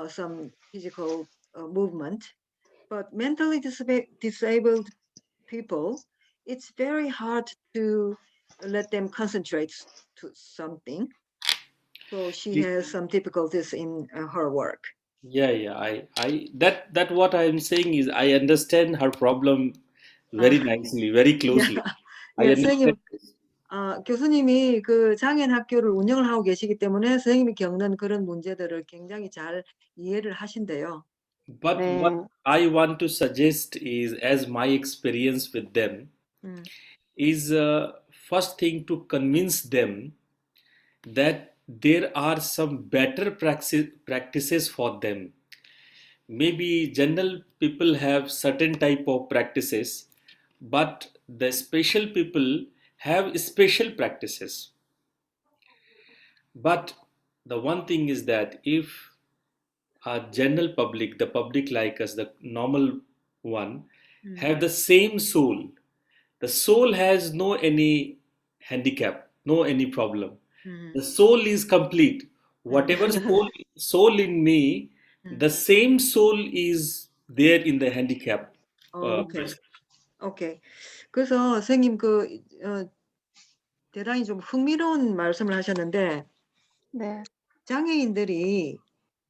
some physical movement, but mentally disabled people, it's very hard to let them concentrate to something. So she Be- has some difficulties in her work. Yeah. That what I'm saying is I understand her problem very nicely, very Yeah, closely. I yeah, understand 선생님, this. 교수님이 그 장애인 학교를 운영을 하고 계시기 때문에 선생님이 겪는 그런 문제들을 굉장히 잘 이해를 하신대요. But 네, what I want to suggest is, as my experience with them, 음, is first thing to convince them that there are some better practices for them. Maybe general people have certain type of practices, but the special people have special practices. But the one thing is that if a general public, the public like us, the normal one, 음, have the same soul, the soul has no any handicap, no any problem. 음, The soul is complete. 음. Whatever soul in me, 음. the same soul is there in the handicap 오케이, person. 오케이. 그래서 선생님 대단히 좀 흥미로운 말씀을 하셨는데 네, 장애인들이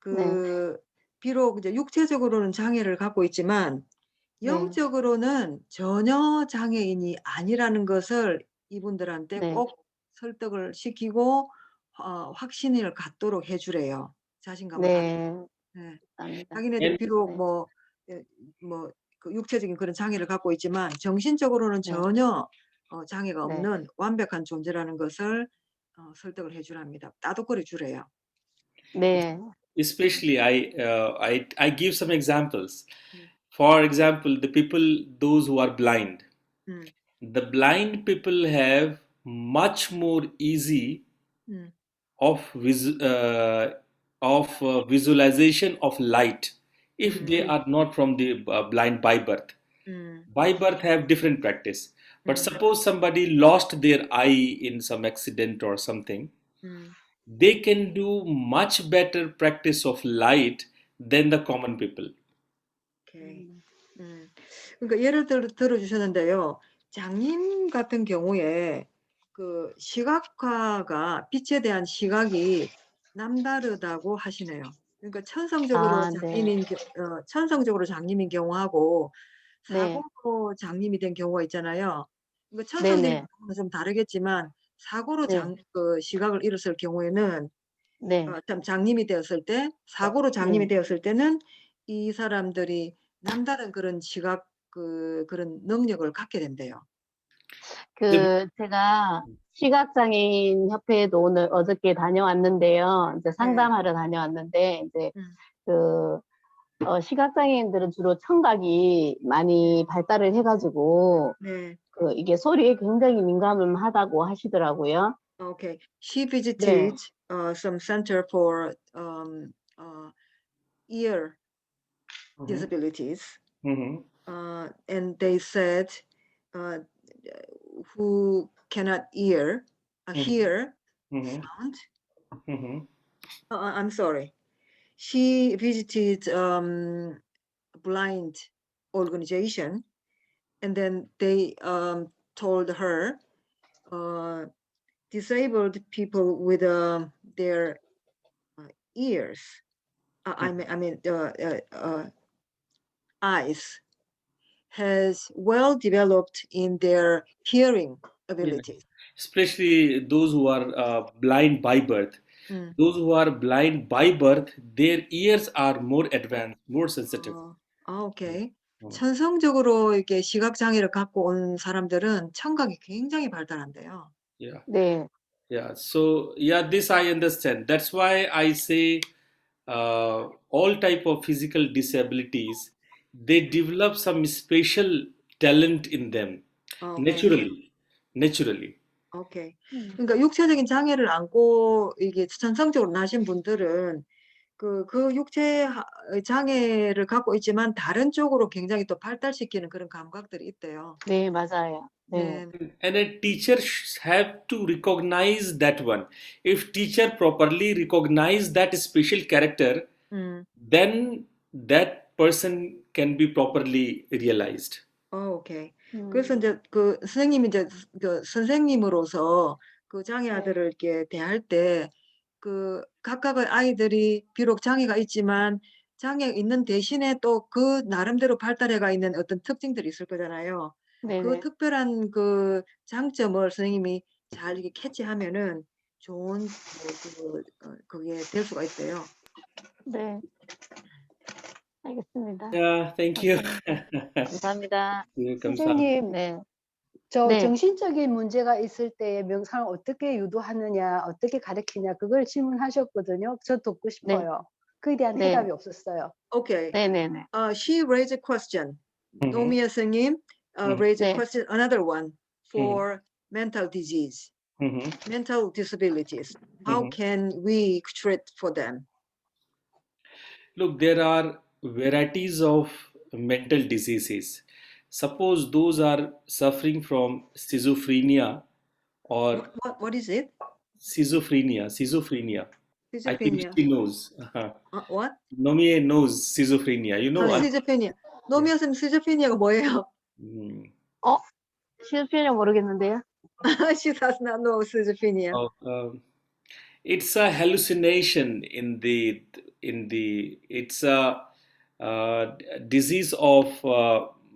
네, 비록 이제 육체적으로는 장애를 갖고 있지만 네, 영적으로는 전혀 장애인이 아니라는 것을 이분들한테 네, 꼭 설득을 시키고 확신을 갖도록 해 주래요. 자신감을 갖 네, 네. 감사합니다. 자기네들이 And 비록 네, 그 육체적인 그런 장애를 갖고 있지만 정신적으로는 네, 전혀 장애가 네, 없는 완벽한 존재라는 것을 설득을 해 주랍니다. 따뜻거려 주래요. 네, especially I give some examples. 음. For example, the people those who are blind. 음. The blind people have much more easy 음. of visualization of light if they 음. are not from the blind by birth. 음. By birth have different practice. But 음. suppose somebody lost their eye in some accident or something, 음. they can do much better practice of light than the common people. 오케이. 그러니까 예를 들어 주셨는데요. 장님 같은 경우에 그 시각화가 빛에 대한 시각이 남다르다고 하시네요. 그러니까 아, 네, 천성적으로 장님인 경우하고 네, 사고로 장님이 된 경우가 있잖아요. 그러니까 네, 천성적인 네, 경우는 좀 다르겠지만 사고로 네, 시각을 잃었을 경우에는 네, 참 장님이 되었을 때 사고로 장님이 네. 되었을 때는 이 사람들이 남다른 그런 시각 그런 능력을 갖게 된대요. 제가 시각장애인 협회에도 어저께 다녀왔는데요. 이제 네. 상담하러 다녀왔는데, 이제 음. 시각장애인들은 주로 청각이 많이 발달을 해가지고, 네. 이게 소리에 굉장히 민감하다고 하시더라고요. Okay. She 네, visited some center for ear Mhm. disabilities, Mhm. and they said uh, who cannot hear Mhm. Mhm. sound. Mhm. I'm sorry. She visited blind organization, and then they told her uh, disabled people with their ears, eyes, has well developed in their hearing Yeah. abilities. Especially those who are blind by birth. 음. Those who are blind by birth, their ears are more advanced, more sensitive. 오케이. Mm. 천성적으로 이렇게 시각 장애를 갖고 온 사람들은 청각이 굉장히 발달한대요. Yeah. 네, Yeah. So yeah, this I understand. That's why I say all type of physical disabilities, they develop some special talent in them 오케이. naturally. Naturally. 오케이. 음, 그러니까 육체적인 장애를 안고 이게 천성적으로 나신 분들은 그 육체 장애를 갖고 있지만 다른 쪽으로 굉장히 또 발달시키는 그런 감각들이 있대요. 네, 맞아요. 네, 네. And a teacher have to recognize that one. If teacher properly recognize that special character, 음. then that person can be properly realized. 오케이. 그래서 음, 이제 그 선생님이 이제 그 선생님으로서 그 장애 네, 아들을 이렇게 대할 때 그 각각의 아이들이 비록 장애가 있지만 장애 있는 대신에 또 그 나름대로 발달해가 있는 어떤 특징들이 있을 거잖아요. 그 네네, 특별한 그 장점을 선생님이 잘 이렇게 캐치하면은 좋은 그게 될 수가 있대요. 네, 알겠습니다. Yeah, thank you. 감사합니다. 감사합니다. 네, 감사합니다. 선생님, 네, 저 네, 정신적인 문제가 있을 때 명상을 어떻게 유도하느냐, 어떻게 가르치냐, 그걸 질문하셨거든요. 저 듣고 네, 싶어요. 그에 대한 네, 해답이 없었어요. 오케이. 네네네. She raised a question. Mhm, 노미아 선생님 mhm, raised a 네, question, another one mhm, for mental disease, mhm, mental disabilities. How mhm. can we treat for them? Look, there are varieties of mental diseases. Suppose those are suffering from schizophrenia or What is it? schizophrenia. I think Schizophrenia. she knows. What? Nomie knows schizophrenia. You know, schizophrenia. 노미아 선생님, schizophrenia가 뭐예요? mm, 어, 실패는 모르겠는데요. She does not know schizophrenia. uh, um, it's a hallucination it's a disease of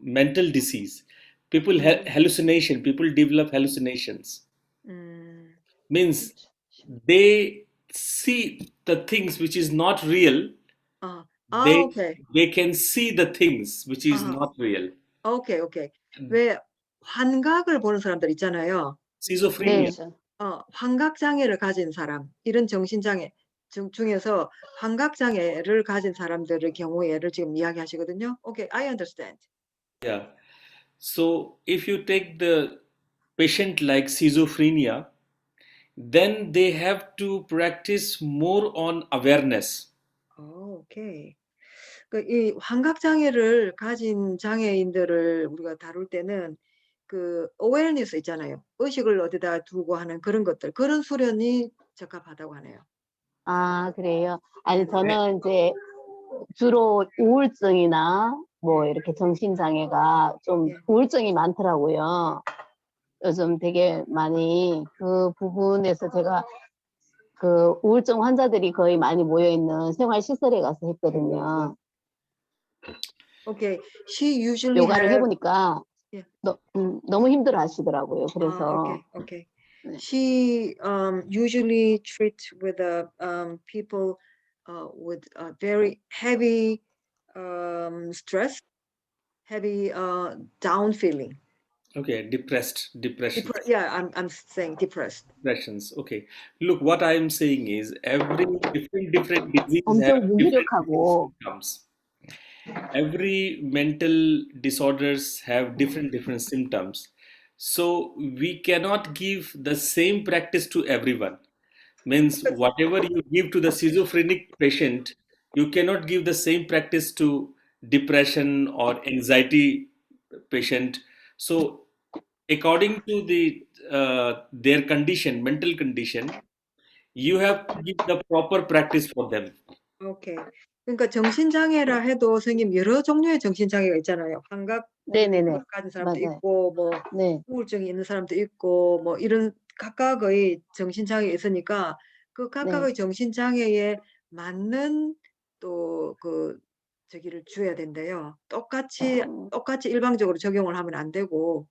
mental disease. People hallucination. People develop hallucinations. 음, Means they see the things which is not real. 아, They 오케이. they can see the things which is 아, not real. 오케이. 왜 환각을 보는 사람들 있잖아요. Schizophrenia. 네, 그렇죠. 환각 장애를 가진 사람, 이런 정신 장애 중에서 환각 장애를 가진 사람들의 경우에를 지금 이야기하시거든요. Okay, I understand. Yeah. So if you take the patient like schizophrenia, then they have to practice more on awareness. 오케이. 이 환각 장애를 가진 장애인들을 우리가 다룰 때는 그 awareness 있잖아요. 의식을 어디다 두고 하는 그런 것들, 그런 수련이 적합하다고 하네요. 아, 그래요. 아니, 네. 저는 이제 주로 우울증이나 뭐 이렇게 정신장애가 좀 예. 우울증이 많더라고요. 요즘 되게 많이 그 부분에서 제가 그 우울증 환자들이 거의 많이 모여있는 생활시설에 가서 했거든요. Okay. She usually 요가를 have 해보니까 예. 너무 힘들어 하시더라고요. 그래서 okay. 네. She usually treat with people with very heavy stress, heavy down feeling. Okay, depression. Yeah, I'm saying depressed. Depressions. Okay. Look, what I am saying is every different disease have 엄청 different 무기력하고 symptoms. Every mental disorders have different symptoms. So we cannot give the same practice to everyone. Means whatever you give to the schizophrenic patient, you cannot give the same practice to depression or anxiety patient. So according to their condition, mental condition, you have to give the proper practice for them. 오케이. 그러니까 정신장애라 해도 선생님 여러 종류의 정신장애가 있잖아요. 환각 네네네. 가진 사람도 맞아요. 있고 뭐 네. 우울증이 있는 사람도 있고 뭐 이런 각각의 정신장애가 있으니까 그 각각의 정신장애에 맞는 또 저기를 줘야 된대요. 똑같이 일방적으로 적용을 하면 안 되고.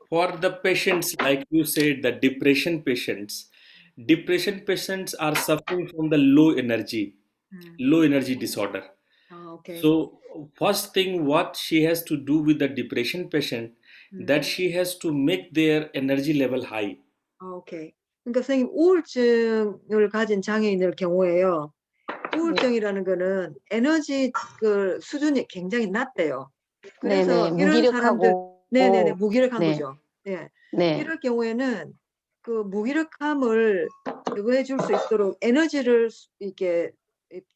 For the patients, like you said, the depression patients are suffering from the low energy disorder. 오케이. So first thing what she has to do with the depression patient that she has to make their energy level high. 오케이. 그러니까 선생님 우울증을 가진 장애인의 경우에요. 우울증이라는 거는 에너지 그 수준이 굉장히 낮대요. 그래서 네네, 이런 사람들 무기력하고, 네네네 무기력한 네, 거죠. 예. 네, 이럴 경우에는 그 무기력함을 제거해 줄 수 있도록 에너지를 이렇게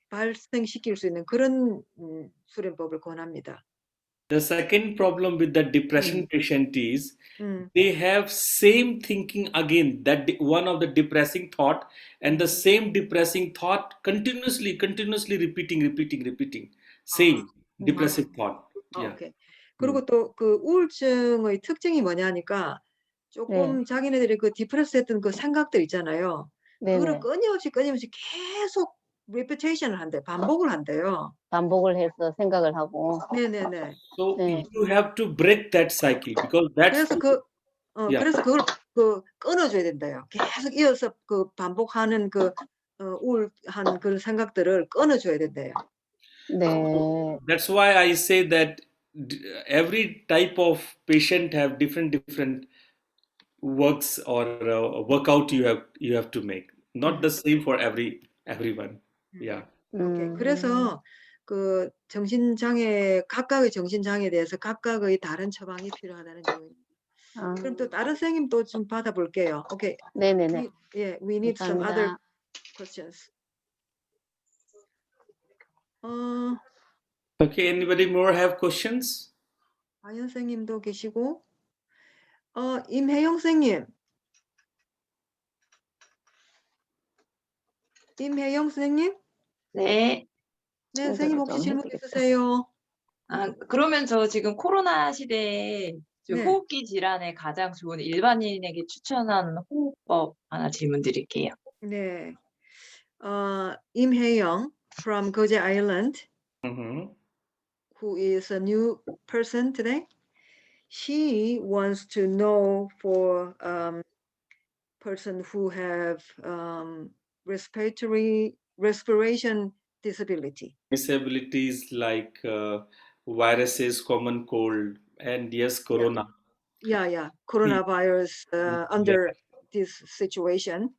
발생시킬 수 있는 그런 수련법을 권합니다. The second problem with the depression patient is they have same thinking again, that one of the depressing thought, and the same depressing thought continuously repeating same depressive thought. Yeah. 오케이. 그리고 또 그 우울증의 특징이 뭐냐니까 조금 자기네들이 그 디프레스했던 그 생각들 있잖아요. 그거를 네네. 끊임없이 계속 repetition을 한대, 반복을 한대요. 반복을 해서 생각을 하고. 네네네. So 네. you have to break that cycle because that's yeah. 그래서 그걸 그 끊어줘야 된대요. 계속 이어서 그 반복하는 그 우울한 그런 생각들을 끊어줘야 된대요. 네. That's why I say that every type of patient have different works or workout you have to make. Not the same for everyone. Yeah. 오케이. 그래서 그 각각의 정신장애에 대해서 각각의 다른 처방이 필요하다는 점입니다. 그럼 또 다른 선생님도 좀 받아볼게요. 오케이. 네네네. We need some other 감사합니다. questions. Okay, anybody more have questions? 아연 선생님도 계시고, 임혜영 선생님. 임혜영 선생님? 네. 네, 선생님 혹시 좀 질문 해드리겠다. 있으세요? 그러면 저 지금 코로나 시대에 네. 호흡기 질환에 가장 좋은 일반인에게 추천하는 호흡법 하나 질문 드릴게요. 네. 임혜영 from Koje Island, who is a new person today. She wants to know for person who have respiration disability. Disabilities like viruses, common cold, and yes, corona. Yeah. Coronavirus under this situation.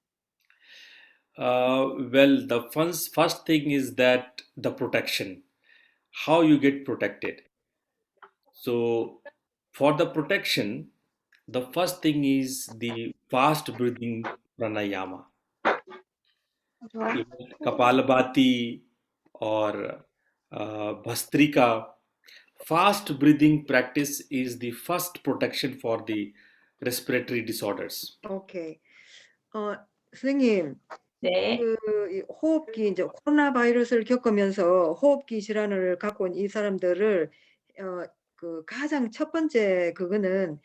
Well, the first thing is that the protection, how you get protected. So, for the protection, the first thing is the fast breathing pranayama. Kapalabhati or Bhastrika. Fast breathing practice is the first protection for the respiratory disorders. 오케이. 선생님, 네. 이 호흡기 이제 코로나 바이러스를 겪으면서 호흡기 질환을 갖고 온 이 사람들을 그 가장 첫 번째 그거는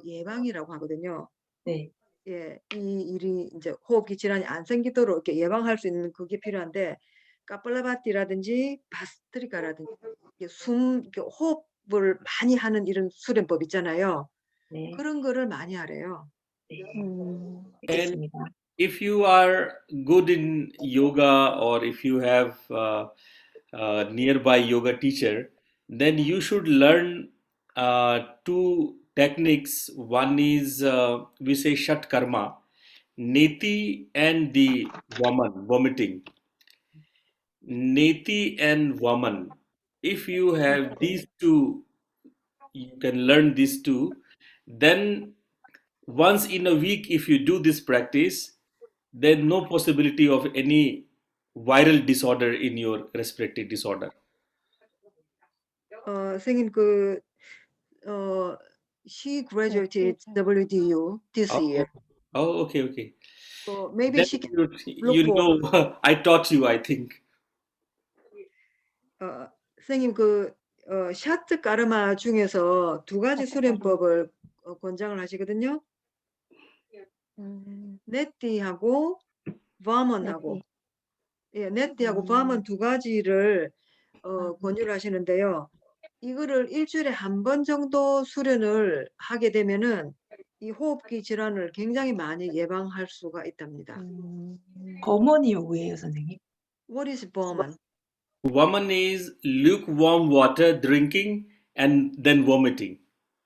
예방이라고 하거든요. 네. 예, 이 일이 이제 호흡기 질환이 안 생기도록 이렇게 예방할 수 있는 그게 필요한데 카플라바티라든지 바스트리카라든지 이렇게 호흡을 많이 하는 이런 수련법 있잖아요. 네. 그런 거를 많이 하래요. 네. And 알겠습니다. if you are good in yoga or if you have nearby yoga teacher, then you should learn two techniques. One is we say shat karma, neti and the vomiting. Neti and vaman. If you have these two, you can learn these two. Then once in a week, if you do this practice, there's no possibility of any viral disorder in your respiratory disorder. 선생님 she graduated WDU this year. Oh, okay. So maybe Then she can you look know, I taught you, I think. 선생님 샤트 까르마 중에서 두 가지 수련법을 권장을 하시거든요. 네티하고 바먼하고 네티하고 바먼 두 가지를 권유를 하시는데요. 이거를 일주일에 한 번 정도 수련을 하게 되면은 이 호흡기 질환을 굉장히 많이 예방할 수가 있답니다. 범원이 뭐예요, 선생님? What is Bowman? Vaman is lukewarm water drinking and then vomiting.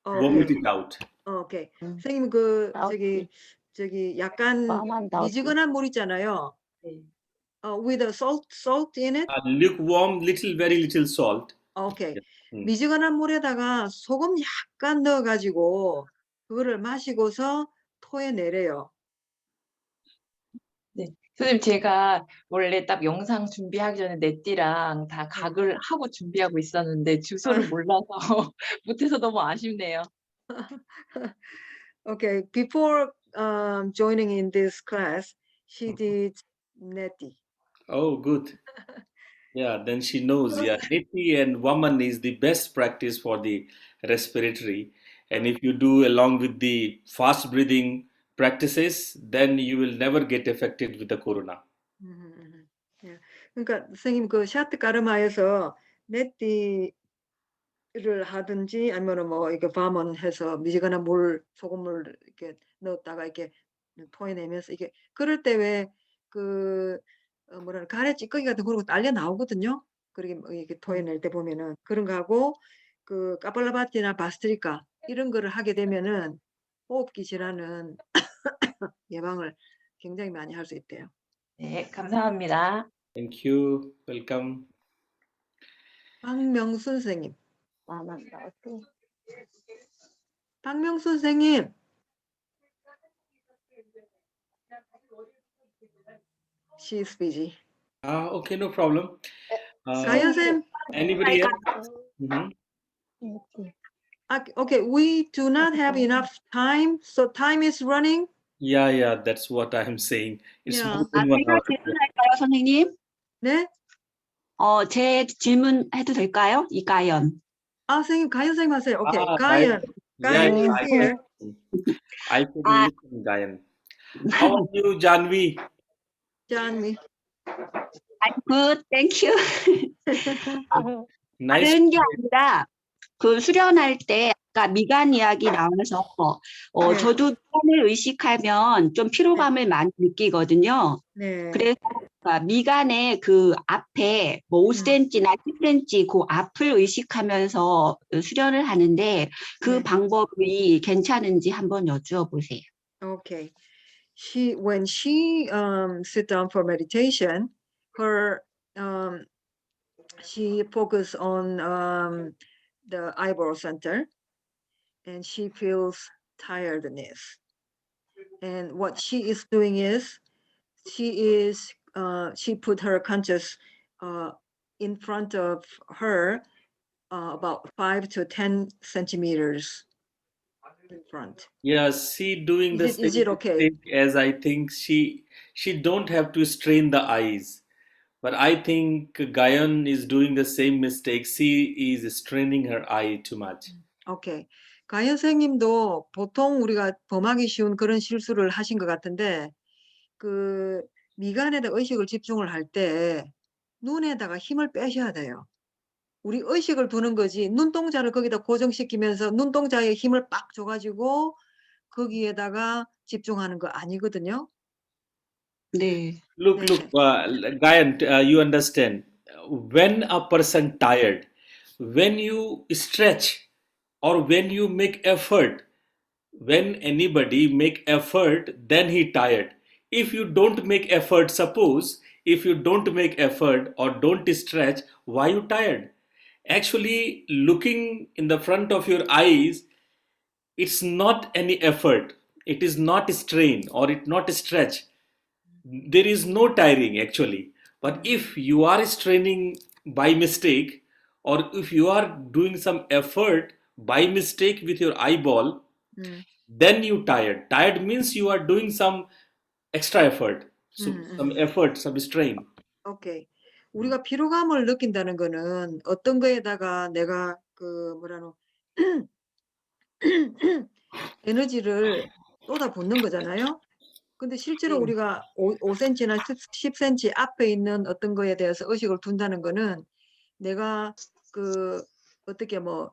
vomit 오케이. it out. 오케이. 선생님 그 저기 약간 마음만 나오지. 미지근한 물 있잖아요. 네. with a salt in it. Lukewarm, very little salt. 오케이. 음. 미지근한 물에다가 소금 약간 넣어가지고 그거를 마시고서 토해내래요. 네. 선생님 제가 원래 딱 영상 준비하기 전에 넷띠랑 다 각을 하고 준비하고 있었는데 주소를 몰라서 못해서 너무 아쉽네요. Okay, before joining in this class, she did neti. Oh, good. Yeah, then she knows. Yeah, Niti and Waman is the best practice for the respiratory. And if you do along with the fast breathing practices, then you will never get affected with the corona. 예. 그러니까 선생님 그 샤트 까르마에서 네티를 하든지 아니면은 뭐 이렇게 바먼해서 미지근한 물, 소금물 이렇게 넣었다가 이렇게 토해내면서 이게 그럴 때 왜 그 뭐라 가래 찌꺼기 같은 그런 거 딸려 나오거든요. 그렇게 뭐 이렇게 토해낼 때 보면은 그런 거 하고 그 까발라바티나 바스트리카 이런 거를 하게 되면은 호흡기 질환은 예방을 굉장히 많이 할 수 있대요. 네, 감사합니다. Thank you. Welcome. 박명순 선생님. 마음만 나오지. 박명순 선생님. She is busy. Okay, no problem. 가연 쌤. Anybody else? Okay, we do not have enough time, so time is running. Yeah, that's what I'm saying. It's Yeah. more than 1 제가 hour. 질문할까요, 선생님? 네? 제 질문해도 될까요? 이가연. 선생님, 가연 선생님 하세요. Okay, Ah, 가연. Gayan. 가연 is here. I could listen, Gayan. How are you, Janvi? Janvi. I'm good, thank you. Nice. 다른 게 아니라 그 수련할 때 아까 미간 이야기 나와서 네. 저도 미간을 의식하면 좀 피로감을 많이 느끼거든요. 네. 그래서 미간의 그 앞에 뭐 5cm나 10cm 그 앞을 의식하면서 수련을 하는데 그 네. 방법이 괜찮은지 한번 여쭈어보세요. Okay. When she sit down for meditation, her she focus on the eyebrow center, and she feels tiredness. And what she is doing is she put her conscious in front of her about 5 to 10 centimeters in front. Yeah, she doing the Is it same okay? mistake as I think she don't have to strain the eyes. But I think Gayan is doing the same mistake. She is straining her eye too much. 오케이. 가연 선생님도 보통 우리가 범하기 쉬운 그런 실수를 하신 것 같은데 그 미간에다 의식을 집중을 할 때 눈에다가 힘을 빼셔야 돼요. 우리 의식을 두는 거지 눈동자를 거기다 고정시키면서 눈동자에 힘을 빡 줘가지고 거기에다가 집중하는 거 아니거든요. 네. Look, Gayan, you understand. When a person tired, when you stretch or when you make effort, when anybody make effort, then he tired. If you don't make effort, suppose if you don't make effort or don't stretch, why you tired? Actually, looking in the front of your eyes, it's not any effort. It is not strain or it not stretch. There is no tiring actually. But if you are straining by mistake or if you are doing some effort by mistake with your eyeball, then you tired. Tired means you are doing some extra effort. So some effort, some strain. 오케이. 우리가 피로감을 느낀다는 거는 어떤 거에다가 내가 그 뭐라노 에너지를 쏟아붓는 거잖아요. 근데 실제로 우리가 5cm나 10cm 앞에 있는 어떤 거에 대해서 의식을 둔다는 거는 내가 그 어떻게 뭐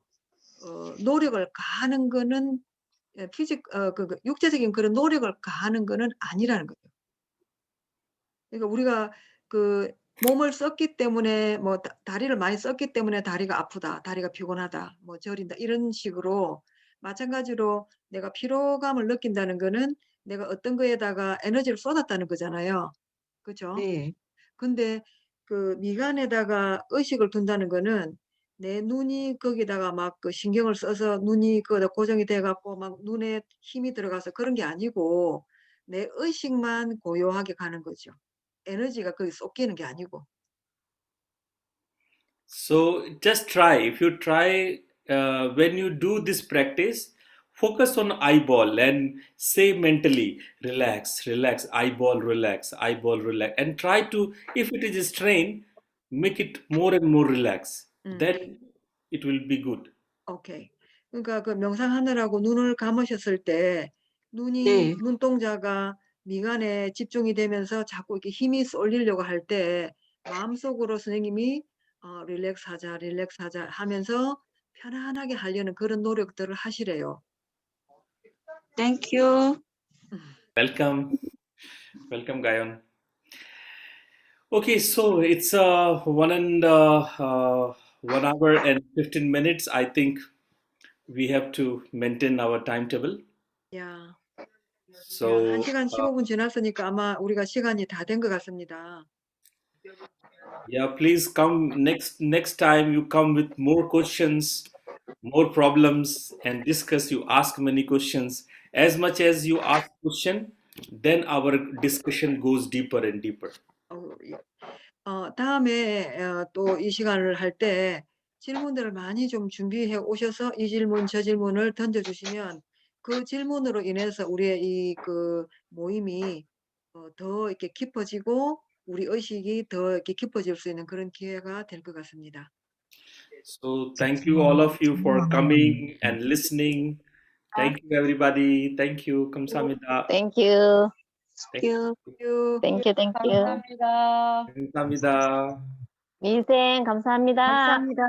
노력을 가하는 거는 그 육체적인 그런 노력을 가하는 거는 아니라는 거죠. 그러니까 우리가 그 몸을 썼기 때문에 뭐 다리를 많이 썼기 때문에 다리가 아프다, 다리가 피곤하다, 뭐 저린다 이런 식으로 마찬가지로 내가 피로감을 느낀다는 거는 내가 어떤 거에다가 에너지를 쏟았다는 거잖아요. 그죠? 네. 근데 그 미간에다가 의식을 둔다는 거는 내 눈이 거기다가 막 그 신경을 써서 눈이 거기다 고정이 돼 갖고 막 눈에 힘이 들어가서 그런 게 아니고 내 의식만 고요하게 가는 거죠. 에너지가 거기 쏟기는 게 아니고. So just try. If you try, when you do this practice, focus on eyeball and say mentally, relax, relax, eyeball, relax. And try to, if it is a strain, make it more and more relax. Then it will be good. 오케이. 그러니까 그 명상하느라고 눈을 감으셨을 때 네. 눈동자가 미간에 집중이 되면서 자꾸 이렇게 힘이 쏠리려고 할 때 마음속으로 선생님이 릴렉스 하자 하면서 편안하게 하려는 그런 노력들을 하시래요. Thank you. Welcome. Welcome, Gayon. Okay, so it's 1 hour and 15 minutes. I think we have to maintain our timetable. 야, So 1시간 15분 지났으니까 아마 우리가 시간이 다 된 것 같습니다. yeah, please come next time. You come with more questions, more problems, and discuss. You ask many questions. As much as you ask question, then our discussion goes deeper and deeper. 다음에 또 이 시간을 할 때 질문들을 많이 좀 준비해 오셔서 이 질문 저 질문을 던져주시면 그 질문으로 인해서 우리의 이 그 모임이 더 이렇게 깊어지고 우리 의식이 더 이렇게 깊어질 수 있는 그런 기회가 될 것 같습니다. So thank you all of you for coming and listening. Thank you everybody. Thank you. 감사합니다. Thank you. Thank you. Thank you. Thank you. 감사합니다. 감사합니다. 미생 감사합니다. 감사합니다.